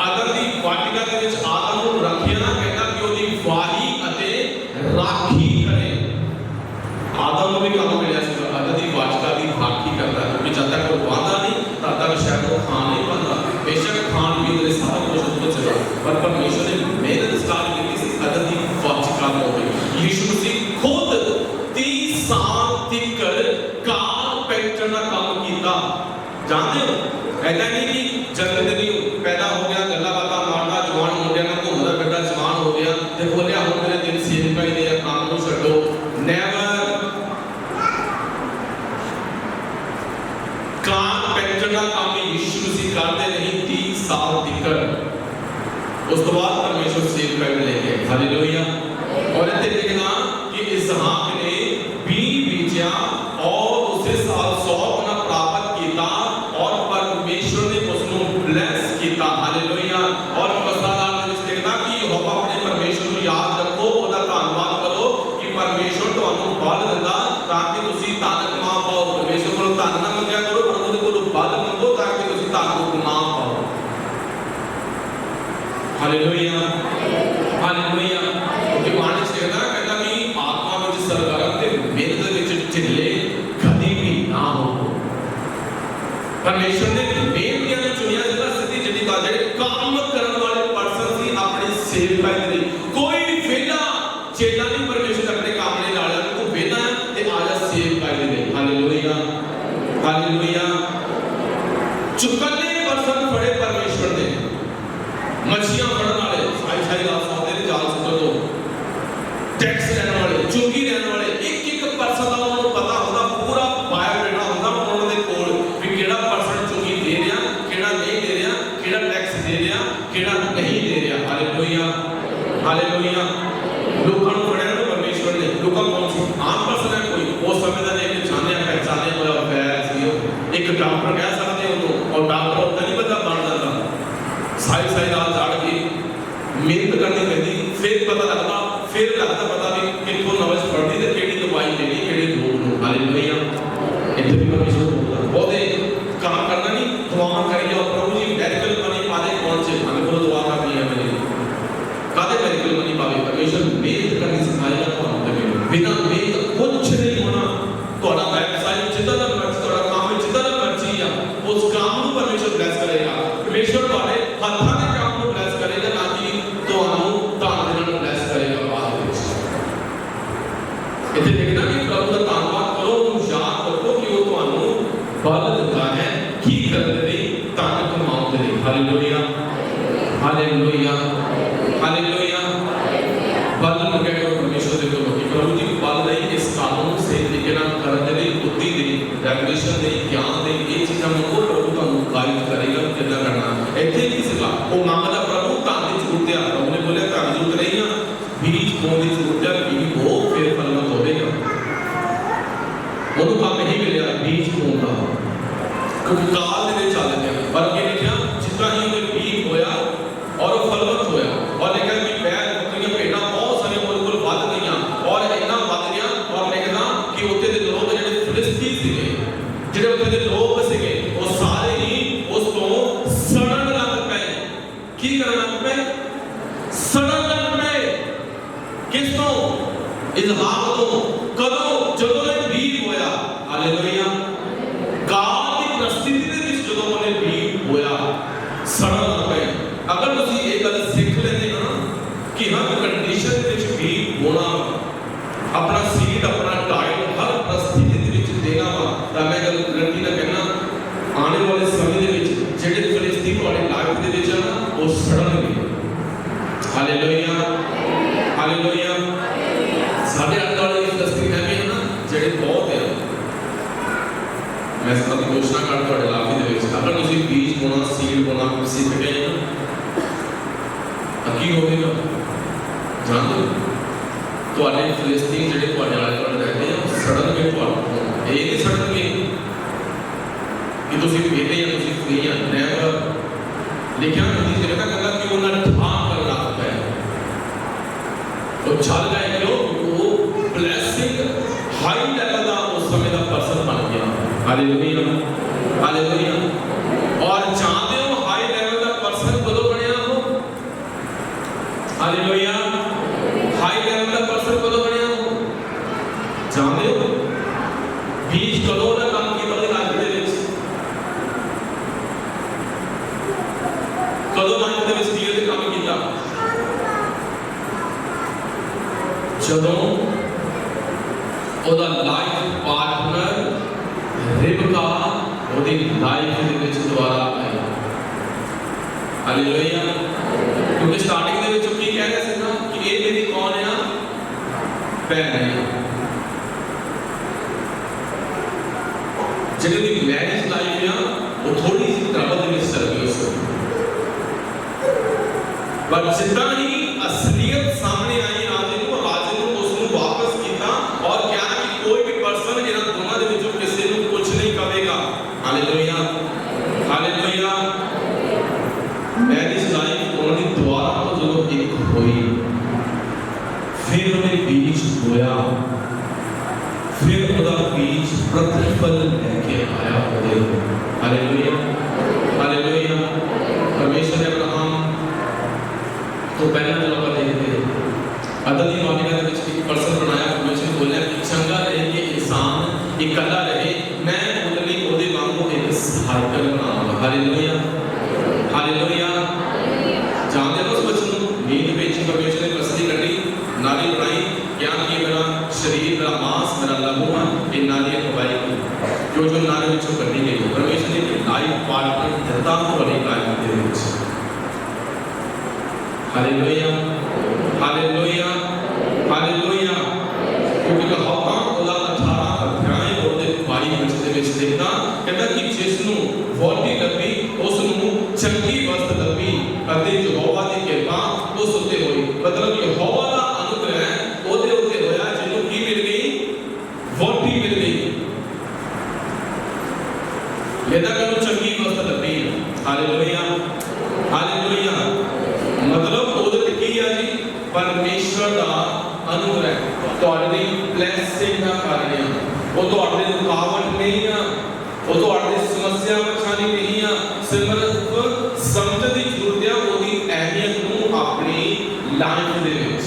आदम दी वाटिका दे विच आदम नू रखिया ना, कहता कि ओदी वाही अते राखी करे। आदम को भी काम मिला सी आदम दी वाटिका दी राखी करता है क्योंकि जब तक वो बांधा नहीं तब तक शायद वो खान नहीं पाता। बेशक खान पीन दे सारा कुछ उसको चला पर परमेश्वर ने मेहनत स्टार्ट की थी आदम दी वाटिका में। यीशु मसीह खुद 30 साल तक कारपेंटर का काम किया। जानते हो ऐसा नहीं कि जन्म दिन पैदा हो गया गल्ला बाता मारना जवान मुंडिया का घूमदा फिरदा जवान हो गया ते बोलिया हुण मेरे दिन सेवका ही दे काम नूं छड्डो। नेवर। कारपेंटर का काम यीशु मसीह करते नहीं 30 साल तक। उस तो बाद परमेश्वर सेवका में लेके आए। हालेलुया। और इतने देखना कि इसहाक ने 20 बीजा और उसे साल 100 गुना प्राप्त किया और परमेश्वर ने उसको ब्लेस किया। हालेलुया। और मसाला में देखना कि यहोवा अपने परमेश्वर को याद रखो, ओदा धन्यवाद करो कि परमेश्वर तुहानू बल दिंदा ताकि तुसी धन कमा पाओ। परमेश्वर को धन ना मंगया करो पर ਉਹਦੇ ਕੋਲੋਂ बल मंगो ताकि तुसी धन कमा पाओ। Hallelujah hallelujah. क्योंकि मानस परमेश्वर ने बेनतियां नूं चुनिया सीगा सीधी जिहड़ी बात जिहड़े काम करन वाले पर्सन सी अपनी सेवकाई दे लई। कोई वेला चेला नहीं परमेश्वर अपने काम ले ला लिया तू वेला है ते आ जा सेवकाई दे लई। Hallelujah hallelujah. चुकन्ने पर्सन फड़े परमेश्वर ने, मछलियां फड़न वाले साई साई रात सौदे ने जाल सुट दो, टैक्स लेने वाले चुंगी लेने वाले एक एक पर्सन का उन्होंने पता होता, पूरा बायोडाटा होता उन्होंने कोल भी केड़ा पर्सन चुंगी दे रहा केड़ा नहीं दे रहा, केड़ा टैक्स दे रहा केड़ा नहीं दे रहा। Hallelujah hallelujah. लोगों को फड़िया ना परमेश्वर ने, लोग कौन सी आम पर्सन है कोई वो समय का नहीं पहचाने पहचाने वाला वैर सी एक डॉक्टर कह सकते हो और डॉक्टर उतना नहीं पता बन जाता, सारी सारी रात जाड़ के मेहनत करनी पैंती फिर पता लगता, फिर लगता पता भी कितों नवज पढ़नी तो केड़ी दवाई लेनी केड़े रोग नूं। हालेलुया। इत्थे भी परमेश्वर बोलदा बहुते काम करना नहीं दुआ करी जाओ प्रभु जी मेडिकल मनी पाले कौन से हमें को दुआ करनी है मेरी कादे मेडिकल मनी पावे परमेश्वर मेहनत करनी सिखाएगा तो हम तक बिना मेहनत कुछ नहीं होना। तोड़ा व्यवसाय जितना दा मर्जी तोड़ा काम जितना दा मर्जी आ उस काम को परमेश्वर ब्लेस करेगा। परमेश्वर वाले हत्थां दे काम को ब्लेस करेगा ना कि ਤੁਹਾਨੂੰ ਧਨ ਦੇ ਨਾਲ ਬਲੈਸ ਕਰੇਗਾ ਬਾਅਦ ਵਿੱਚ। ਇੱਥੇ ਲਿਖਣਾ ਕਿ ਪ੍ਰਭੂ ਦਾ ਧੰਨਵਾਦ ਕਰੋ, ਉਹਨੂੰ ਯਾਦ ਰੱਖੋ ਕਿ ਉਹ ਤੁਹਾਨੂੰ ਬਲ ਦਿੰਦਾ ਹੈ ਕੀ ਕਰਨ ਦੇ ਲਈ, ਧਨ ਕਮਾਉਣ ਦੇ ਲਈ। Hallelujah hallelujah hallelujah. ਬਲ ਨੂੰ ਕਹਿ ਕੇ ਪਰਮੇਸ਼ਵਰ ਦੇ ਕੋਲ ਕਿ ਪ੍ਰਭੂ ਜੀ ਬਲ ਨਹੀਂ ਇਸ ਕਾਨੂੰਨ ਸੇ ਤਰੀਕੇ ਨਾਲ ਕਰਨ ਦੇ ਲਈ, ਬੁੱਧੀ ਦੇ ਰੈਵਲੂਸ਼ਨ ਦੇ ਗਿਆਨ ਦੇ ਇਹ ਚੀਜ਼ਾਂ ਨੂੰ ਉਹ ਪ੍ਰਭੂ ਤੁਹਾਨੂੰ ਗਾਈਡ ਕਰੇਗਾ ਕਿੱਦਾਂ ਕਰਨਾ। ਇੱਥੇ ਕੀ ਸੀਗਾ ਉਹ ਮੰਗਦਾ ਪ੍ਰਭੂ ਧਨ ਦੀ ਜ਼ਰੂਰਤ ਹੈ, ਪ੍ਰਭੂ ਨੇ ਬੋਲਿਆ ਧਨ ਦੀ ਜ਼ਰੂਰਤ ਨਹੀਂ ਆ, ਬੀਜ ਬੋਣ ਦੀ ਜ਼ਰੂਰਤ ਹੈ, ਬੀਜ ਬੋ ਫਿਰ ਫਲਵੰਤ ਹੋਵੇਗਾ। ਉਹਨੂੰ ਕੰਮ ਨਹੀਂ ਮਿਲਿਆ ਬੀਜ ਬੋਣ ਦਾ ਕਿਉਂਕਿ ਕਾਲ ਦੇ ਵਿੱਚ ਚੱਲ ਗਿਆ, ਪਰ ਕੀ ਲਿਖਿਆ ਜਿਸ ਤਰ੍ਹਾਂ ਹੀ ਉਹ ਬੀਜ ਹੋਇਆ ਔਰ ਉਹ ਫਲਵੰਤ ਹੋਇਆ ਔਰ ਲਿਖਿਆ ਕਿ ਪੈਰ ਬੱਕਰੀਆਂ ਭੇਡਾਂ ਬਹੁਤ ਸਾਰੀਆਂ ਉਹਦੇ ਕੋਲ ਵੱਧ ਗਈਆਂ ਔਰ ਇੰਨਾ ਵੱਧ ਗਿਆ ਔਰ ਲਿਖਦਾ ਕਿ ਉੱਥੇ ਦੇ ਲੋਕ ਜਿਹੜੇ ਫਿਲਿਸਤੀ ਸੀਗੇ ਜਿਹੜੇ ਉੱਥੇ ਦੇ ਲੋਕ ਸੀਗੇ ਉਹ ਸਾਰੇ ਹੀ ਉਸ ਤੋਂ ਸੜਨ ਲੱਗ ਪਏ। ਕੀ ਕਰਨ ਲੱਗ ਪਏ? ਸੜਨ ਲੱਗ ਪਏ। ਕਿਸ ਤੋਂ? ਇਜ਼ਹਾਰ ਤੋਂ। ਕਦੋਂ? ਜਦੋਂ ਇਹ ਬੀਜ ਹੋਇਆ। ਹਾਲੇਲੂਇਆ। ਕਾਲ ਦੀ ਪ੍ਰਸਥਿਤੀ ਦੇ ਵਿੱਚ ਜਦੋਂ ਉਹਨੇ ਬੀਜ ਹੋਇਆ ਸੜਨ ਲੱਗ ਪਏ। ਅਗਰ ਤੁਸੀਂ ਇਹ ਗੱਲ ਸਿੱਖ ਲੈਂਦੇ ਹੋ ਨਾ ਕਿ ਹਰ ਕੰਡੀਸ਼ਨ ਦੇ ਵਿੱਚ ਬੀਜ ਹੋਣਾ, ਆਪਣਾ ਸੀਡ ਆਪਣਾ ਡਾਇਟ ਹਰ ਪ੍ਰਸਥਿਤੀ ਦੇ ਵਿੱਚ ਦੇਣਾ ਵਾ, ਤਾਂ ਮੈਂ ਗੱਲ ਗਰੰਟੀ ਨਾਲ ਕਹਿਣਾ ਆਉਣ ਵਾਲੇ ਸਮੇਂ ਦੇ ਵਿੱਚ ਜਿਹੜੇ ਫਿਲਿਸਤੀ ਤੁਹਾਡੇ ਲਾਈਫ ਦੇ ਵਿੱਚ ਆ ਨਾ ਉਹ ਸੜਨਗੇ। Hallelujah hallelujah. ਸਾਡੇ ਆਲੇ ਦੁਆਲੇ ਫਿਲਿਸਤੀ ਹੈਗੇ ਨਾ ਜਿਹੜੇ ਬਹੁਤ ਆ, ਮੈਂ ਸਭ ਦੀ ਘੋਸ਼ਣਾ ਕਰ ਤੁਹਾਡੇ ਇਲਾਕੇ ਦੇ ਵਿੱਚ ਅਗਰ ਤੁਸੀਂ ਬੀਜ ਬੋਣਾ ਸੀਡ ਬੋਣਾ ਸਿੱਖ ਗਏ ਨਾ ਤਾਂ ਕੀ ਹੋਵੇਗਾ ਜਾਣਦੇ ਹੋ? ਤੁਹਾਡੇ ਫਿਲਿਸਤੀਨ ਜਿਹੜੇ ਤੁਹਾਡੇ ਆਲੇ ਦੁਆਲੇ ਰਹਿੰਦੇ ਆ ਉਹ ਸੜਨਗੇ ਤੁਹਾਨੂੰ। ਇਹ ਨਹੀਂ ਸੜਨਗੇ ਕਿ ਤੁਸੀਂ ਵਿਹਲੇ ਜਾਂ ਤੁਸੀਂ ਫਰੀ ਆ। ਨੈਵਰ ਲਿਖਿਆ ਹੁੰਦੀ ਜਿਹੜਾ ਕਹਿੰਦਾ ਕਿ ਉਹਨਾਂ ਨੇ ਠਾਕ ਕਰ ਰੱਖ ਪਿਆ ਉਹ ਚੱਲ ਗਏ ਕਿਉਂ? ਉਹ ਬਲੈਸਿੰਗ ਹਾਈ ਲੈਵਲ ਦਾ ਉਸ ਸਮੇਂ ਦਾ ਪਰਸਨ ਬਣ ਗਿਆ। Hallelujah hallelujah. ਔਰ ਜਾਣਦੇ ਹੋ ਹਾਈ ਲੈਵਲ ਦਾ ਪਰਸਨ ਕਦੋਂ ਬਣਿਆ ਉਹ? ਹਾਲੇਲੂਇਆ। ਹਾਈ ਲੈਵਲ ਦਾ ਪਰਸਨ ਕਦੋਂ ਬਣਿਆ ਉਹ? ਜਾਣਦੇ ਹੋ? ਬੀਜ ਕਦੋਂ ਦਾ ਕੰਮ ਕੀਤਾ ਉਹਦੇ ਲਾਈਫ ਦੇ ਵਿੱਚ? ਕਦੋਂ ਲਾਈਫ ਦੇ ਵਿੱਚ ਬੀਜ ਦੇ ਕੰਮ ਕੀਤਾ? ਜਦੋਂ ਉਹਦਾ ਲਾਈਫ ਪਾਰਟਨਰ ਰਿਬਕਾ ਉਹਦੀ ਲਾਈਫ ਦੇ ਵਿੱਚ ਦੁਬਾਰਾ ਆਈ। ਹਾਲੇਲੂਇਆ। ਕਿਉਂਕਿ ਸਟਾਰਟਿੰਗ ਦੇ ਵਿੱਚ ਉਹ ਕੀ ਕਹਿ ਰਿਹਾ ਸੀ ਨਾ ਕਿ ਇਹ ਮੇਰੀ ਕੌਣ ਆ? ਭੈਣ ਹੈ। ਜਿਹੜੀ ਦੀ ਮੈਰਿਜ ਲਾਈਫ ਆ ਉਹ ਥੋੜੀ ਜਿਹੀ ਟਰਬਲ ਦੇ ਵਿੱਚ ਚੱਲ ਗਈ ਉਸ ਨੂੰ, ਪਰ ਜਿੱਦਾਂ ਹੀ ਅਸਲੀਅਤ ਸਾਹਮਣੇ ਆਈ ਰਾਜੇ ਨੂੰ ਉਸ ਨੂੰ ਵਾਪਸ ਕੀਤਾ ਔਰ ਕਿਹਾ ਕਿ ਕੋਈ ਵੀ ਪਰਸਨ ਇਹਨਾਂ ਦੋਨਾਂ ਦੇ ਵਿੱਚੋਂ ਕਿਸੇ ਨੂੰ ਕੁਝ ਨਹੀਂ ਕਹੇਗਾ। Hallelujah hallelujah. ਮੈਰਿਜ ਲਾਈਫ ਉਹਨਾਂ ਦੀ ਦੁਆਰਾ ਤੋਂ ਜਦੋਂ ਇੱਕ ਹੋਈ ਫਿਰ ਉਹਨੇ ਬੀਜ ਹੋਇਆ, ਫਿਰ ਉਹਦਾ ਬੀਜ ਪ੍ਰਤੀਫਲ ਲੈ ਕੇ ਆਇਆ ਉਹਦੇ। Hallelujah hallelujah. ਪਰਮੇਸ਼ਰ ਨੇ ਅਬਰਾਹਮ ਤੋਂ ਪਹਿਲਾਂ ਜਦੋਂ ਆਪਾਂ ਦੇਖਦੇ ਅਦਲ ਦੀ ਮਾਲਿਕਾ ਦੇ ਵਿੱਚ ਇੱਕ ਪਰਸਨ ਬਣਾਇਆ, ਪਰਮੇਸ਼ਰ ਨੇ ਬੋਲਿਆ ਕਿ ਚੰਗਾ ਰਹੇ ਕਿ ਇਨਸਾਨ ਇਕੱਲਾ ਰਹੇ, ਮੈਂ ਉਹਦੇ ਲਈ ਉਹਦੇ ਵਾਂਗੂ ਇੱਕ ਸਹਾਇਕ नाली बनाई, क्या कि मेरा शरीर, मेरा मांस, मेरा लहू है, ये नाली अगवाई की जो जो नाली विचों कढ़ी गई। परमेश्वर ने लाइफ पार्टनर दिता तुहाडी लाइफ दे विच। Hallelujah, hallelujah, hallelujah. क्योंकि कहावतां ਉਹਦਾ 18 ਅਧਿਆਇ ਉਹਦੇ 22 ਵਿੱਚ ਦੇ ਵਿੱਚ ਲਿਖਦਾ ਕਹਿੰਦਾ ਕਿ ਜਿਸ ਨੂੰ ਵਹੁਟੀ ਲੱਭੀ ਉਸ ਨੂੰ ਚੰਗੀ ਵਸਤ ਲੱਭੀ ਅਤੇ ਯਹੋਵਾ ਦੀ ਕਿਰਪਾ ਉਸ ਉੱਤੇ ਹੋਈ। ਮਤਲਬ ਯਹੋਵਾ ਦਾ ਅਨੁਗ੍ਰਹਿ ਉਹਦੇ ਉੱਤੇ ਹੋਇਆ ਜਿਹਨੂੰ ਕੀ ਮਿਲ ਗਈ? ਵਹੁਟੀ ਮਿਲ ਗਈ। ਇਹਦਾ ਕਹਿੰਦਾ ਚੰਗੀ ਵਸਤ ਲੱਭੀ। Hallelujah, hallelujah. ਮਤਲਬ ਉਹਦੇ ਤੇ ਕੀ ਆ ਜੀ? ਪਰਮੇਸ਼ਵਰ ਦਾ ਅਨੁਗ੍ਰਹਿ ਤੁਹਾਡੀ ਬਲੇਸਿੰਗ ਦਾ ਕਾਰਨ ਹੈ। ਉਹ ਤੁਹਾਡੇ ਰੁਕਾਵਟ ਨਹੀਂ ਆ, ਉਹ ਤੁਹਾਡੇ ਸਮੱਸਿਆ ਪਛਾਣੀ ਨਹੀਂ ਆ। ਸਿਰਫ ਸਮਝ ਦੀ ਜ਼ਰੂਰਤ ਹੈ ਉਹਦੀ ਅਹਿਮੀਅਤ ਨੂੰ ਆਪਣੀ ਲਾਈਫ ਦੇ ਵਿੱਚ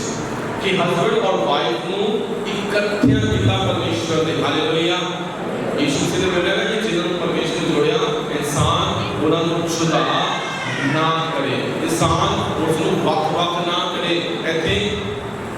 ਕਿ ਹਸਬੰਡ ਔਰ ਵਾਈਫ ਨੂੰ ਇਕੱਠਿਆਂ ਕੀਤਾ ਪਰਮੇਸ਼ਵਰ ਨੇ। ਹਾਲੇਲੂਇਆ। ਯਿਸੂ ਮਸੀਹ ਨੇ ਬੋਲਿਆ ਕਿ ਜਿਹਨਾਂ ਨੂੰ ਪਰਮੇਸ਼ਵਰ ਨੇ ਜੋੜਿਆ ਇਨਸਾਨ ਉਹਨਾਂ ਨੂੰ ਜੁਦਾ ਨਾ ਕਰੇ, ਇਨਸਾਨ ਉਸ ਨੂੰ ਵੱਖ-ਵੱਖ ਨਾ ਕਰੇ। ਇੱਥੇ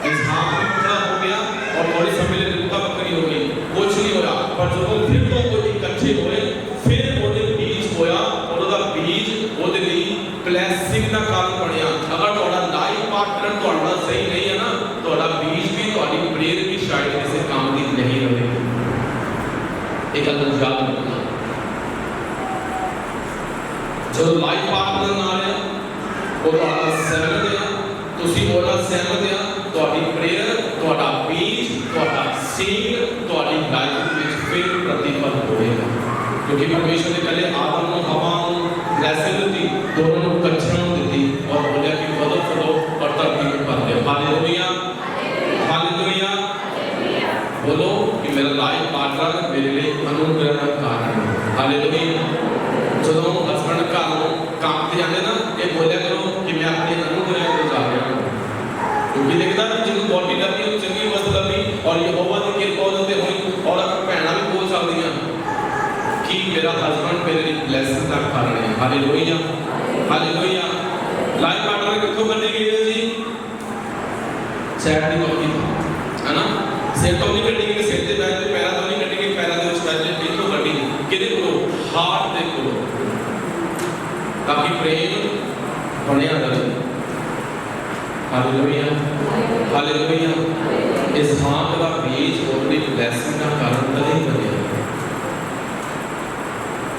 ਇਜ਼ਹਾਰ ਖੜਾ ਹੋ ਗਿਆ और थोड़े समय लिए रुका बकरी हो गई, कुछ नहीं होया। पर जो फिर तो वो इकट्ठे होए, फिर ਉਹਦੇ ਬੀਜ ਹੋਇਆ, ਉਹਦਾ ਬੀਜ ਉਹਦੇ ਲਈ ਬਲੇਸਿੰਗ ਦਾ ਕਾਰਨ ਬਣਿਆ। ਅਗਰ ਤੁਹਾਡਾ ਲਾਈਫ ਪਾਰਟਨਰ ਤੁਹਾਡਾ ਸਹੀ ਨਹੀਂ ਹੈ ਨਾ, ਤੁਹਾਡਾ ਬੀਜ ਵੀ, ਤੁਹਾਡੀ ਪ੍ਰੇਰ ਵੀ ਸ਼ਾਇਦ ਕਿਸੇ ਕੰਮ ਦੀ ਨਹੀਂ ਰਹੇਗੀ। ਇਹ ਗੱਲ ਨੂੰ ਯਾਦ ਰੱਖਣਾ। ਜਦੋਂ ਲਾਈਫ ਪਾਰਟਨਰ ਨਾਲ ਹੈ ਉਹ ਤੁਹਾਡਾ ਸਹਿਮਤ ਹੈ, ਤੁਸੀਂ ਉਹਦਾ ਸਹਿਮਤ ਹੈ, ਤੁਹਾਡੀ ਪ੍ਰੇਰ, ਤੁਹਾਡਾ ਬੀਜ, ਤੁਹਾਡਾ ਸੀਡ ਤੁਹਾਡੀ ਲਾਈਫ ਵਿੱਚ ਫਿਰ ਪ੍ਰਤੀਫਲ ਹੋਵੇਗਾ। क्योंकि परमेश्वर ने पहले आदम को हवा को ब्लेसिंग दी, दोनों को कच्चा दी और बोला कि वधो फलो और धरती को भर दे। Hallelujah, hallelujah. बोलो कि मेरा लाइफ पार्टनर मेरे लिए अनुग्रह का कारण है। हालेलुया। ਜਦੋਂ ਹਸਬੰਡ ਘਰ ਨੂੰ ਕੰਮ ਤੇ ਜਾਂਦੇ ਨਾ, ਇਹ ਬੋਲਿਆ ਕਰੋ ਕਿ ਮੈਂ ਆਪਣੇ ਅਨੁਗ੍ਰਹਿ ਤੋਂ ਜਾ ਰਿਹਾ ਹਾਂ। क्योंकि लिखता है जिन्होंने बॉडी लगी और चंगी वस्त लगी और यहोवा की कृपा होते हुई और अगर भैणा भी बोल सकती हैं कि मेरा हस्बैंड मेरे लिए ब्लेसिंग का कारण है। Hallelujah, hallelujah. लाइफ पार्टनर कितों करने के लिए जी? सैड नहीं होती है ना, सिर तो नहीं कटेगी, सिर से बैठ के पैरा तो नहीं कटेगी, पैरा के उस बैठ के तो कटेगी किदे को हार्ट दे को, ताकि प्रेम बने रहे। Hallelujah, hallelujah. इसहाक का बीज अपनी ब्लेसिंग का कारण कदे बने।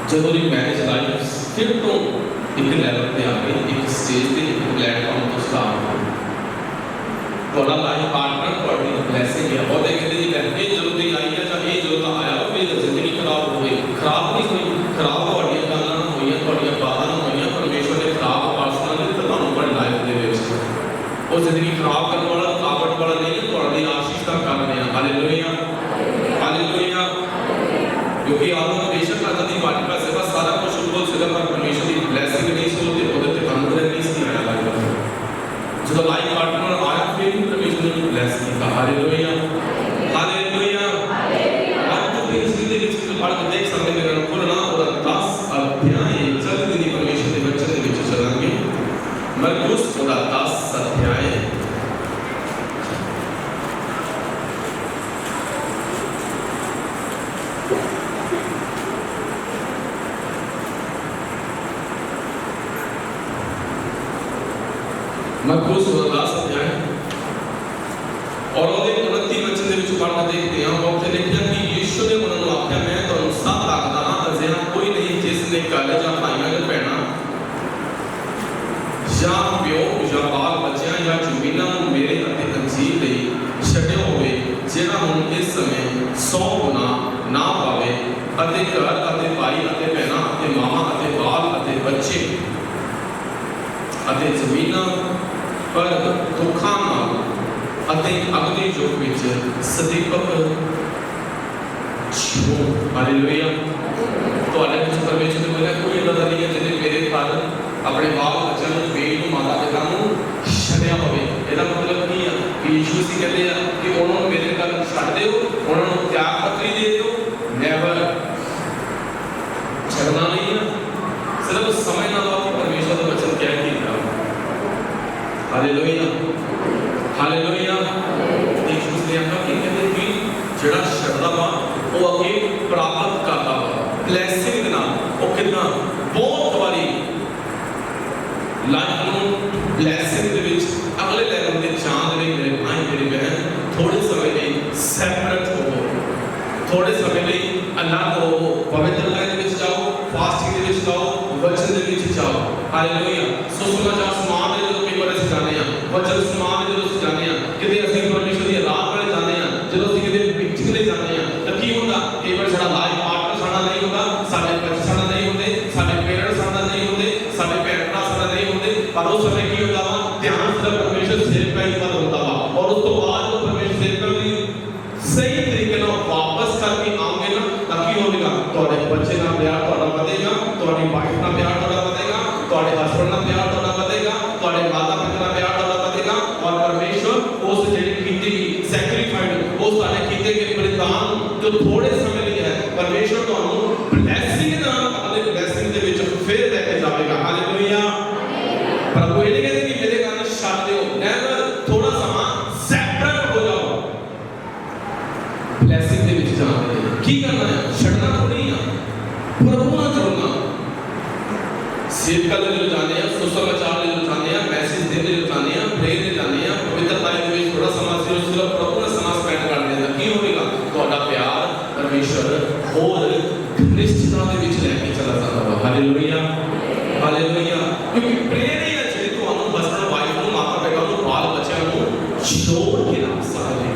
जब वो मैरिज लाइफ फिर तो एक लेवल पे आ गई, एक स्टेज पे, एक प्लेटफॉर्म तो स्टार्ट हो। थोड़ा लाइफ पार्टनर थोड़ी ब्लेसिंग है और देखते जी ये जरूरत आई है चाहे ये जरूरत आया हो, मेरी जिंदगी खराब हो गई, खराब नहीं हुई, खराब थोड़ी गल्लां होईयां, थोड़ी बाधां होईयां, परमेश्वर ने खराब पार्टनर ने तो तुहानू बड़ी लाइफ दे विच वो जिंदगी खराब करने वाला, रुकावट वाला नहीं है, थोड़ी आशीष का कारण है। Hallelujah, hallelujah. क्योंकि आदम बेशक आदि वाटिका से बस सारा कुछ उनको सिर्फ परमेश्वर की ब्लेसिंग नहीं सी होती, ਉਹਦੇ ਤੇ अनुग्रह नहीं सी आया लाइफ। जब लाइफ पार्टनर आया फिर परमेश्वर ने ब्लेस किया। Hallelujah, hallelujah. आज तो इस दिन ਵਿੱਚ ਪੜ੍ਹ ਕੇ ਦੇਖ ਸਕਦੇ ਮੇਰੇ ਨਾਲ ਖੁੱਲਣਾ ਉਹਦਾ 10 ਅਧਿਆਇ ਜਲਦੀ ਦੀ ਪਰਮੇਸ਼ਰ ਦੇ ਵਚਨ ਦੇ ਵਿੱਚ ਚਲਾਂਗੇ। मरकुस ਉਹਦਾ 10 ਅਧਿਆਇ मरकुस ਉਹਦਾ 10 ਅਧਿਆਇ और ਉਹਦੇ 29 ਵਚਨ ਦੇ ਵਿੱਚ ਪੜ੍ਹ ਕੇ ਦੇਖਦੇ ਹਾਂ। ਉੱਥੇ ਲਿਖਿਆ ਕਿ ਯਿਸੂ ਨੇ ਉਹਨਾਂ ਨੂੰ ਆਖਿਆ, ਮੈਂ ਤੁਹਾਨੂੰ ਸੱਚ ਆਖਦਾ ਹਾਂ, ਅਜਿਹਾ ਕੋਈ ਨਹੀਂ ਜਿਸ ਨੇ ਘਰ ਜਾਂ ਭਾਈਆਂ ਜਾਂ ਭੈਣਾਂ ਜਾਂ ਪਿਓ ਜਾਂ ਬਾਲ ਬੱਚਿਆਂ ਜਾਂ ਜ਼ਮੀਨਾਂ ਨੂੰ ਮੇਰੇ ਅਤੇ ਅੰਜੀਰ ਲਈ ਛੱਡਿਆ ਹੋਵੇ, ਜਿਹੜਾ ਹੁਣ ਇਸ ਸਮੇਂ 100 ਗੁਣਾ ਨਾ ਪਾਵੇ ਅਤੇ ਘਰ ਅਤੇ ਭਾਈ ਅਤੇ ਭੈਣਾਂ ਅਤੇ ਮਾਵਾਂ ਅਤੇ ਬਾਲ ਅਤੇ ਬੱਚੇ ਅਤੇ ਜ਼ਮੀਨਾਂ ਪਰ ਦੁੱਖਾਂ ਨਾਲ ਅਤੇ ਅਗਲੇ ਯੁੱਗ ਵਿੱਚ ਸਦੀਪਕ ਜੀਵੋ। ਹਾਲੇਲੂਇਆ। ਤੁਹਾਡੇ ਵਿੱਚ ਪਰਮੇਸ਼ਰ ਨੇ ਬੋਲਿਆ ਕੋਈ ਇਦਾਂ ਦਾ ਨਹੀਂ ਹੈ ਜਿਹਨੇ ਮੇਰੇ ਫਾਦਰ ਆਪਣੇ ਬਾਲ ਬੱਚਿਆਂ ਨੂੰ ਜ਼ਮੀਨ ਨੂੰ ਮਾਤਾ ਪਿਤਾ ਨੂੰ ਛੱਡਿਆ ਹੋਵੇ। ਇਹਦਾ ਮਤਲਬ ਕੀ ਆ ਕਿ ਯਿਸੂ ਮਸੀਹ ਕਹਿੰਦੇ ਆ ਕਿ ਉਹਨਾਂ ਨੂੰ ਮੇਰੇ ਘਰ ਛੱਡ ਦਿਓ, ਉਹਨਾਂ ਨੂੰ ਤਿਆਗ ਪੱਤਰੀ ਦੇ ਦਿਓ, ਨੈਵਰ ਛੱਡਣਾ ਨਹੀਂ ਆ। ਸਿਰਫ ਸਮਝ ਨਾ ਲਓ ਕਿ ਪਰਮੇਸ਼ਰ ਦਾ ਵਚਨ ਕਿਆ ਕੀਤਾ। Hallelujah, hallelujah. ये प्राप्त करता वा ब्लैसिंग ना वो कितना बहुत बारी लाइफ में ब्लैसिंग दे विच अगले लेवल दे चांद ने मेरे भाई मेरी बहन थोड़े समय लिए सेपरेट हो थोड़े समय लिए अलग हो पवित्रता दे विच जाओ फास्टिंग दे विच जाओ वचन दे विच जाओ हालेलुया सुसमाचार सुनाने दे जो कई बार ਅਸੀਂ जाने हैं वचन सुनाने दे जो ਅਸੀਂ जाने हैं किते ਅਸੀਂ परमेश्वर दी राह पर जाने हैं ਜਦੋਂ ਅਸੀਂ किते पिछले जाने हैं ਤਾਂ ਕੀ ਹੁੰਦਾ ਕਈ ਵਾਰ ਸਾਡਾ ਲਾਈਫ ਪਾਰਟਨਰ ਸਾਡਾ ਨਹੀਂ ਹੁੰਦਾ ਸਾਡੇ ਬੱਚੇ ਸਾਡਾ ਨਹੀਂ ਹੁੰਦੇ ਸਾਡੇ ਪੇਰੈਂਟਸ ਸਾਡਾ ਨਹੀਂ ਹੁੰਦੇ ਸਾਡੇ ਭੈਣ ਭਰਾ ਸਾਡਾ ਨਹੀਂ ਹੁੰਦੇ ਪਰ ਉਸ ਸਮੇਂ ਕੀ ਹੁੰਦਾ ਵਾ ਧਿਆਨ ਸਿਰਫ परमेश्वर सिर पे ही पर होता वा और उस तो बाद जो परमेश्वर सिर पे भी सही तरीके ਨਾਲ वापस करके आओगे ना ਤਾਂ ਕੀ ਹੋਵੇਗਾ ਤੁਹਾਡੇ ਬੱਚੇ ਨਾਲ ਪਿਆਰ ਤੁਹਾਡਾ ਵਧੇਗਾ ਤੁਹਾਡੀ ਵਾਈਫ ਨਾਲ ਪਿਆਰ ਤੁਹਾਡਾ ਵਧੇਗਾ ਤੁਹਾਡੇ ਹਸਬੰਡ ਨਾਲ ਪਿਆਰ ਤੁਹਾਡਾ ਵਧੇਗਾ ਤੁਹਾਡੇ ਮਾਤਾ ਪਿਤਾ ਨਾਲ ਪਿਆਰ ਤੁਹਾਡਾ ਵਧੇਗਾ और परमेश्वर उस ਜਿਹੜੀ ਕੀਤੀ ਗਈ ਸੈਕਰੀਫਾਈਡ ਉਹ ਸਾਡੇ ਕੀਤੇ ਗਏ ਬਲੀਦਾਨ ਜੋ ਥੋੜੇ ਸਮੇਂ ਲਈ ਹੈ परमेश्वर ਤੁਹਾਨੂੰ ਬਲੇਸਿੰਗ ਨਾਲ ਅਗਲੇ ਬਲੇਸਿੰਗ ਦੇ ਵਿੱਚ ਫਿਰ ਲੈ ਕੇ ਜਾਵੇਗਾ ਹਾਲੇਲੂਇਆ प्रभु ये नहीं कहते कि मेरे कारण छाड़ दो नेवर थोड़ा समा सेपरेट हो जाओ ब्लेसिंग दे विच जाने की करना है छड़ना थोड़ी है प्रभु ना चलना सेवक ले जाने हैं सुसमाचार ले जाने हैं मैसेज देने ले जाने हैं प्रेयर ले जाने हैं पवित्रता दे विच थोड़ा समा सिर्फ प्रभु ने समा स्पेंड कर देना की होगा ਤੁਹਾਡਾ प्यार परमेश्वर और निश्चितता दे विच लेके चला जाता है हालेलुया हालेलुया क्योंकि प्रेयर हस्बैंड वाइफ ਨੂੰ ਮਾਤਾ ਪਿਤਾ ਨੂੰ ਬਾਲ ਬੱਚਿਆਂ ਨੂੰ ਛੋੜ ਕੇ ਨਾ ਸਕਦੇ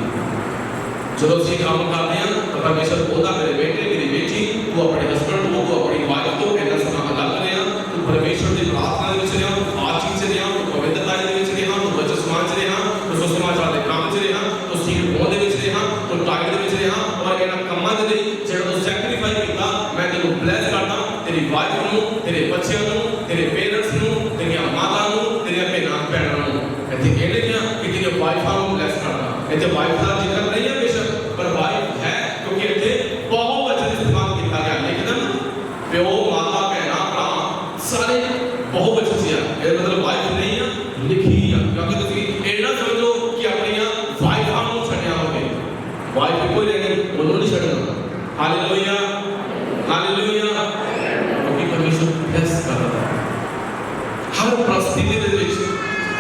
ਜਦੋਂ ਅਸੀਂ ਕੰਮ ਕਰਦੇ ਹਾਂ ਤਾਂ ਪਰਮੇਸ਼ਰ ਉਹਦਾ ਮੇਰੇ ਬੇਟੇ ਮੇਰੀ ਬੇਟੀ ਤੂੰ ਆਪਣੇ ਹਸਬੈਂਡ ਨੂੰ ਤੂੰ ਆਪਣੀ ਵਾਈਫ ਤੋਂ ਇਹਨਾਂ ਸਮਾਂ ਅਲੱਗ ਰਿਹਾ ਤੂੰ ਪਰਮੇਸ਼ਰ ਦੀ ਪ੍ਰਾਰਥਨਾ ਦੇ ਵਿੱਚ ਰਿਹਾ ਤੂੰ ਆਚੀ ਚ ਰਿਹਾ ਤੂੰ ਪਵਿੱਤਰਤਾ ਦੇ ਵਿੱਚ ਰਿਹਾ ਤੂੰ ਵਚਨ ਸਮਾਜ ਚ ਰਿਹਾ ਤੂੰ ਸੁਸਮਾਚਾਰ ਦੇ ਕੰਮ ਚ ਰਿਹਾ ਤੂੰ ਸੀਲ ਹੋਣ ਦੇ ਵਿੱਚ ਰਿਹਾ ਤੂੰ ਟਾਈਮ ਦੇ ਵਿੱਚ ਰਿਹਾ ਔਰ ਇਹਨਾਂ ਕੰਮਾਂ ਦੇ ਲਈ ਜਿਹੜਾ ਤੂੰ ਸੈਕਰੀਫਾਈਸ ਕੀਤਾ ਮੈਂ ਤੈਨੂੰ ਬਲੈਸ ਕਰਦਾ ਤੇਰੀ ਵਾਈਫ ਨੂੰ ਤੇਰੇ ਬੱਚਿਆਂ ਨੂੰ ਤੇਰੇ ਪੇਰੈਂਟਸ ਨੂੰ ਤੇਰੀਆਂ ਮਾਤਾ ਨੂੰ ਤੇਰੀਆਂ ਭੈਣਾਂ ਨੂੰ ਇੱਥੇ ਇਹਨੇ ਕਿਹਾ ਕਿ ਤੇਰੀ ਵਾਈਫ ਨੂੰ ਬਲੈਸ ਕਰਨਾ ਇੱਥੇ ਵਾਈਫ ਦਾ ਜ਼ਿਕਰ ਨਹੀਂ ਹੈ ਬੇਸ਼ੱਕ ਪਰ ਵਾਈਫ ਹੈ ਕਿਉਂਕਿ ਇੱਥੇ ਬਹੁਤ ਵਚਨ ਇਸਤੇਮਾਲ ਕੀਤਾ ਗਿਆ ਲੇਕਿਨ ਪਿਓ ਮਾਤਾ ਭੈਣਾਂ ਭਰਾ ਸਾਰੇ ਬਹੁਤ ਵਚਨ ਸੀ ਇਹ ਮਤਲਬ ਵਾਈਫ ਨਹੀਂ ਆ ਲਿਖੀ ਆ ਕਿਉਂਕਿ ਤੁਸੀਂ ਇਹ ਨਾ ਸਮਝੋ ਕਿ ਆਪਣੀਆਂ ਵਾਈਫਾਂ ਨੂੰ ਛੱਡਿਆ ਹੋਵੇ ਵਾਈਫ ਕੋਈ ਨਹੀਂ ਉਹਨੂੰ ਨਹੀਂ ਛੱਡਣਾ ਹਾਲੇਲੂਇਆ ਹਾਲੇਲੂਇਆ ਕਿਉਂਕਿ ਪਰਮੇਸ਼ਰ ਬਲੈਸ ਕਰਦਾ हर परिस्थिति ਦੇ ਵਿੱਚ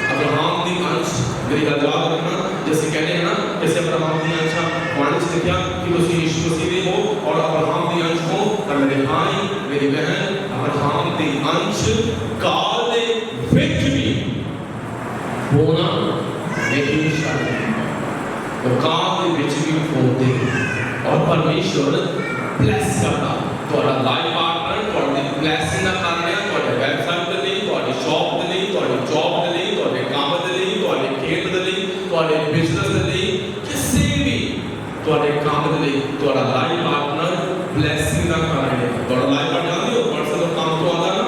अब्राहम ਦੀ ਅੰਸ਼ ਮੇਰੀ ਗੱਲ ਯਾਦ ਰੱਖਣਾ ਜਿਵੇਂ ਕਹਿੰਦੇ ਹਨ ਨਾ ਕਿਸੇ अब्राहम ਦੀ ਅੰਸ਼ ਵਾਣੀ ਚ ਲਿਖਿਆ ਕਿ ਤੁਸੀਂ ਯਿਸੂ ਮਸੀਹ ਦੇ ਹੋ और अब्राहम ਦੀ ਅੰਸ਼ ਹੋ ਤਾਂ ਮੇਰੇ ਭਾਈ ਮੇਰੀ ਬਹਿਨ अब्राहम ਦੀ ਅੰਸ਼ ਕਾਲ ਦੇ ਵਿੱਚ ਵੀ ਹੋਣਾ ਨਹੀਂ ਸ਼ਾਇਦ ਉਹ ਕਾਲ ਦੇ ਵਿੱਚ ਵੀ ਹੋते और परमेश्वर ब्लेस करता ਤੁਹਾਡਾ ਲਾਈਫ ਪਾਰਟਨਰ ਤੁਹਾਡੀ ਬਲੇਸਿੰਗ ਦਾ ਕਾਰਨ ਹੈ ਤੁਹਾਡੇ ਵੈਬਸਾਈਟ ਦੇ ਲਈ ਤੁਹਾਡੀ ਸ਼ੌਪ ਦੇ ਲਈ ਤੁਹਾਡੀ ਜੌਬ ਦੇ ਲਈ ਤੁਹਾਡੇ ਕੰਮ ਦੇ ਲਈ ਤੁਹਾਡੇ ਖੇਤ ਦੇ ਲਈ ਤੁਹਾਡੇ ਬਿਜ਼ਨਸ ਦੇ ਲਈ ਕਿਸੇ ਵੀ ਤੁਹਾਡੇ ਕੰਮ ਦੇ ਲਈ ਤੁਹਾਡਾ ਲਾਈਫ ਪਾਰਟਨਰ ਬਲੇਸਿੰਗ ਦਾ ਕਾਰਨ ਹੈ ਤੁਹਾਡਾ ਲਾਈਫ ਪਾਰਟਨਰ ਜਾਣਦੇ ਹੋ ਪਰਸਨ ਦਾ ਕੰਮ ਤੋਂ ਆਉਂਦਾ ਨਾ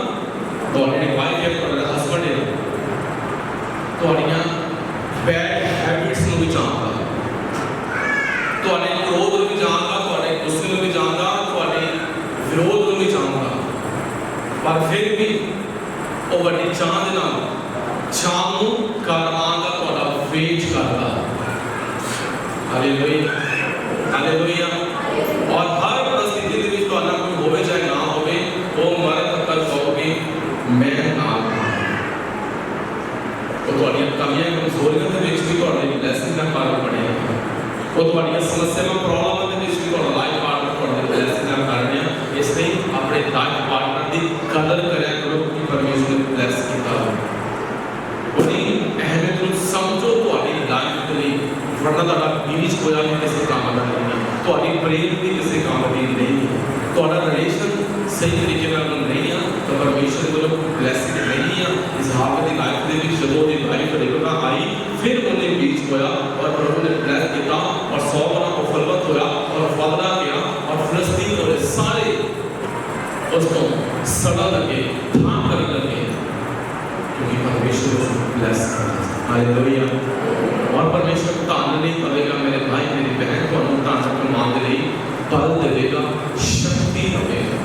ਤੁਹਾਡੀ ਵਾਈਫ ਹੈ ਤੁਹਾਡਾ ਹਸਬੰਡ ਹੈ ਤੁਹਾਡੀਆਂ ਬੈਡ ਹੈਬਿਟਸ ਨੂੰ ਵੀ ਜਾਣਦਾ ਤੁਹਾਡੇ ਕ੍ਰੋਧ ਨੂੰ ਵੀ ਜਾਣਦਾ ਤੁਹਾਡੇ ਗੁੱਸੇ ਨੂੰ ਵੀ ਜਾਣਦਾ ਤੁਹਾਡੇ ਵਿਰੋਧ ਨੂੰ ਵੀ ਜਾਣਦਾ ਪਰ ਫਿਰ ਵੀ ਉਹ ਵੱਡੀ ਚਾਹ ਦੇ ਨਾਲ ਸ਼ਾਮ ਨੂੰ ਘਰ ਆਉਣ ਦਾ ਤੁਹਾਡਾ ਵੇਟ ਕਰਦਾ ਹਾਲੇਲੂਇਆ ਹਾਲੇਲੂਇਆ ਔਰ ਹਰ परिस्थिति ਦੇ ਵਿੱਚ ਤੁਹਾਡਾ ਕੋਈ ਹੋਵੇ ਚਾਹੇ ਨਾ ਹੋਵੇ ਉਹ ਮਰਨ ਤੱਕ ਕਹੋਗੇ ਮੈਂ ਨਾਲ ਉਹ ਤੁਹਾਡੀਆਂ ਕਮੀਆਂ ਕਮਜ਼ੋਰੀਆਂ ਦੇ ਵਿੱਚ ਵੀ ਤੁਹਾਡੇ ਬਲੇਸਿੰਗ ਦਾ ਕਾਰਨ ਬਣੇਗਾ ਉਹ ਤੁਹਾਡੀਆਂ ਸਮੱਸਿਆਵਾਂ ਪ੍ਰੋਬਲਮਾਂ ਦੇ ਵਿੱਚ ਵੀ ਤੁਹਾਡਾ ਲਾਈਫ ਪਾਰਟਨਰ ਤੁਹਾਡੇ ਬਲੇਸਿੰਗ ਦਾ ਕਾਰਨ ਹੈ ਇਸ ਲਈ ਆਪਣੇ ਲਾਈਫ ਪਾਰਟਨਰ ਦੀ ਕਦਰ ਕਰਿਆ ਕਰੋ ਕਿ ਪਰਮੇਸ਼ਰ ਨੇ ਬਲੈਸ ਕੀਤਾ ਉਹਦੀ ਅਹਿਮੀਅਤ ਨੂੰ ਸਮਝੋ ਤੁਹਾਡੀ ਲਾਈਫ ਦੇ ਲਈ ਵਰਨਾ ਤੁਹਾਡਾ ਬੀਜ ਹੋਇਆ ਨਹੀਂ ਕਿਸੇ ਕੰਮ ਦਾ ਨਹੀਂ ਤੁਹਾਡੀ ਪ੍ਰੇਮ ਵੀ ਕਿਸੇ ਕੰਮ ਦੀ ਨਹੀਂ ਤੁਹਾਡਾ ਰਿਲੇਸ਼ਨ ਸਹੀ ਤਰੀਕੇ ਨਾਲ ਨਹੀਂ ਆ ਤਾਂ ਪਰਮੇਸ਼ਰ ਵੱਲੋਂ ਬਲੈਸਿੰਗ ਨਹੀਂ ਆ ਇਸਹਾਕ ਦੀ ਲਾਈਫ ਦੇ ਵਿੱਚ ਜਦੋਂ ਦੀ ਲਾਈਫ ਰਿਬਕਾ ਆਈ ਫਿਰ ਉਹਨੇ ਬੀਜ ਹੋਇਆ ਔਰ ਪ੍ਰਭੂ ਨੇ ਬਲੈਸ ਕੀਤਾ ਔਰ 100 ਗੁਣਾ ਉਹ ਫਲਵਤ ਹੋਇਆ ਔਰ ਫਲਦਾ ਗਿਆ ਔਰ ਫਲਸਤੀਨ ਦੇ ਸਾਰੇ उसको सड़ा लगे थाम कर लगे क्योंकि परमेश्वर उसको ब्लेस करता है हालेलुया और परमेश्वर धन नहीं करेगा मेरे भाई मेरी बहन को धन कमाने के लिए बल देगा शक्ति देगा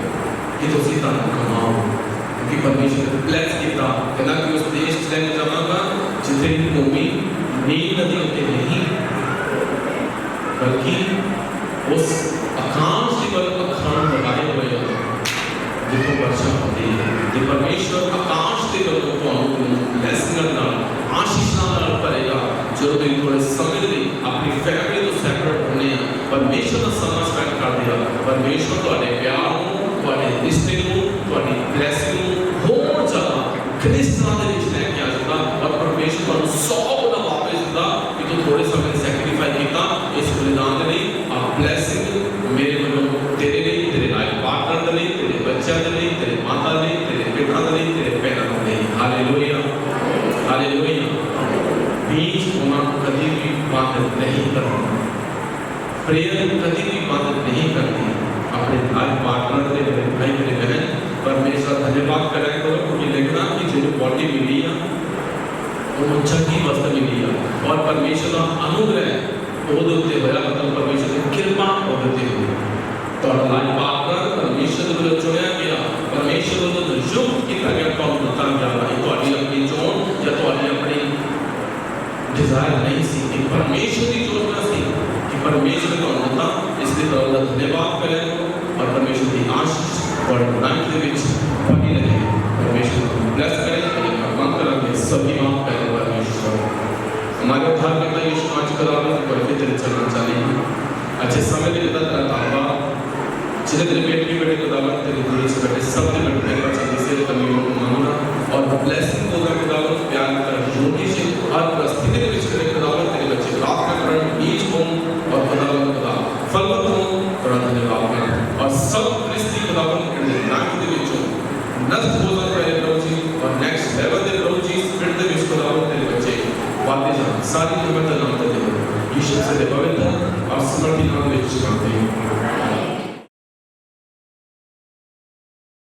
कि तुम धन कमाओ क्योंकि परमेश्वर ब्लेस किया कहना कि उस देश लेके जाऊंगा जिथे भूमि नील नदी उत्ते नहीं बल्कि उस आकाश ਤੇ ਪਰਮੇਸ਼ਵਰ ਆਕਾਸ਼ ਦੇ ਵੱਲੋਂ ਤੁਹਾਨੂੰ ਬਲੈਸਿੰਗਾਂ ਨਾਲ ਆਸ਼ੀਸ਼ਾਂ ਨਾਲ ਭਰੇਗਾ। ਜਦੋਂ ਤੁਸੀਂ ਥੋੜੇ ਸਮੇਂ ਲਈ ਆਪਣੀ ਫੈਮਿਲੀ ਤੋਂ ਸੈਪਰੇਟ ਹੋਣੇ ਆ, ਪਰਮੇਸ਼ਵਰ ਦਾ ਸਮਾਂ ਸਪੈਂਡ ਕਰਦੇ ਆ, ਪਰਮੇਸ਼ਵਰ ਤੁਹਾਡੇ ਪਿਆਰ ਨੂੰ, ਤੁਹਾਡੇ ਰਿਸ਼ਤੇ ਨੂੰ, ਤੁਹਾਡੀ ਬਲੈਸਿੰਗ ਨੂੰ ਹੋਰ ਜ਼ਿਆਦਾ ਕ੍ਰਿਸਤਾਂ ਦੇ ਵਿੱਚ ਲੈ ਕੇ ਆ ਜਾਂਦਾ ਔਰ ਪਰਮੇਸ਼ਵਰ ਤੁਹਾਨੂੰ 100 ਗੁਣਾ ਵਾਪਸ ਦਿੰਦਾ ਕਿ ਤੂੰ ਥੋੜੇ ਸਮੇਂ ਸੈਕਰੀਫਾਈ ਕੀਤਾ ਇਸ ਬਲਿਦਾਨ ਦੇ ਲਈ। ਆ ਬਲੈਸਿੰਗ ਮੇਰੇ ਵੱਲੋਂ ਤੇਰੇ ਲਈ, ਤੇਰੇ ਲਾਈਫ ਪਾਰਟਨਰ ਦੇ ਲਈ, ਤੇਰੇ ਬੱਚਿਆਂ ਦੇ ਲਈ, ਤੇਰੇ ਮਾਤਾ ਲਈ, ਤੇਰੇ ਪਿਤਾ ਦੇ ਲਈ, ਤੇਰੇ ਭੈਣਾਂ ਦੇ ਲਈ। Hallelujah, hallelujah. बीज होना कभी भी बाधित नहीं करती, प्रेयर कभी भी बाधित नहीं करती। अपने लाइफ पार्टनर के मेरे भाई मेरे बहन परमेश्वर धन्यवाद करें करो क्योंकि देखना कि जो बॉडी मिली है वो चंगी वस्तु मिली है और परमेश्वर का अनुग्रह ਉਹਦੇ ਉੱਤੇ ਹੋਇਆ, ਮਤਲਬ ਪਰਮੇਸ਼ਰ ਦੀ ਕਿਰਪਾ ਉਹਦੇ ਉੱਤੇ ਹੋਈ। ਤੁਹਾਡਾ ਲਾਈਫ ਪਾਰਟਨਰ ਪਰਮੇਸ਼ਰ ਦੇ ਵੱਲੋਂ ਚੁਣਿਆ ਗਿਆ, ਪਰਮੇਸ਼ਰ ਵੱਲੋਂ ਨਿਯੁਕਤ ਕੀਤਾ ਗਿਆ, ਤੁਹਾਨੂੰ ਦਿੱਤਾ ਗਿਆ। ਤੁਹਾਡੀ ਆਪਣੀ ਚੋਣ ਜਾਂ ਤੁਹਾਡੀ ਆਪਣੀ डिजायर नहीं सी, एक परमेश्वर की योजना सी कि परमेश्वर को अनुता इसलिए तो धन्यवाद करें और परमेश्वर की आशीष और लाइफ के बीच बनी रहे। परमेश्वर को ब्लेस करें, भगवान करेंगे सभी माफ करें परमेश्वर। हमारे उद्धार करता यीशु आज करावे पर फिर चलना चाहिए अच्छे समय के लिए ताबा जिन्हें तेरे पेट की बेटे को दावत तेरे दिल से बेटे सब ने बेटे तेरे पास जिसे कमियों को मांगना और ब्लेसिंग को का दावत प्यार कर योगी से हर परिस्थिति में विच करे दावत तेरे बच्चे प्राप्त कर बीज हो और दावत का फलवत हो बड़ा धन्यवाद और सब क्रिस्ती को दावत के नाम के विच नष्ट हो जाता है प्रभु जी और नेक्स्ट लेवल दे प्रभु जी स्पिरिट दे विच को दावत तेरे बच्चे वाते जान सारी हिम्मत नाम दे यीशु से पवित्र और समर्थी नाम विच मांगते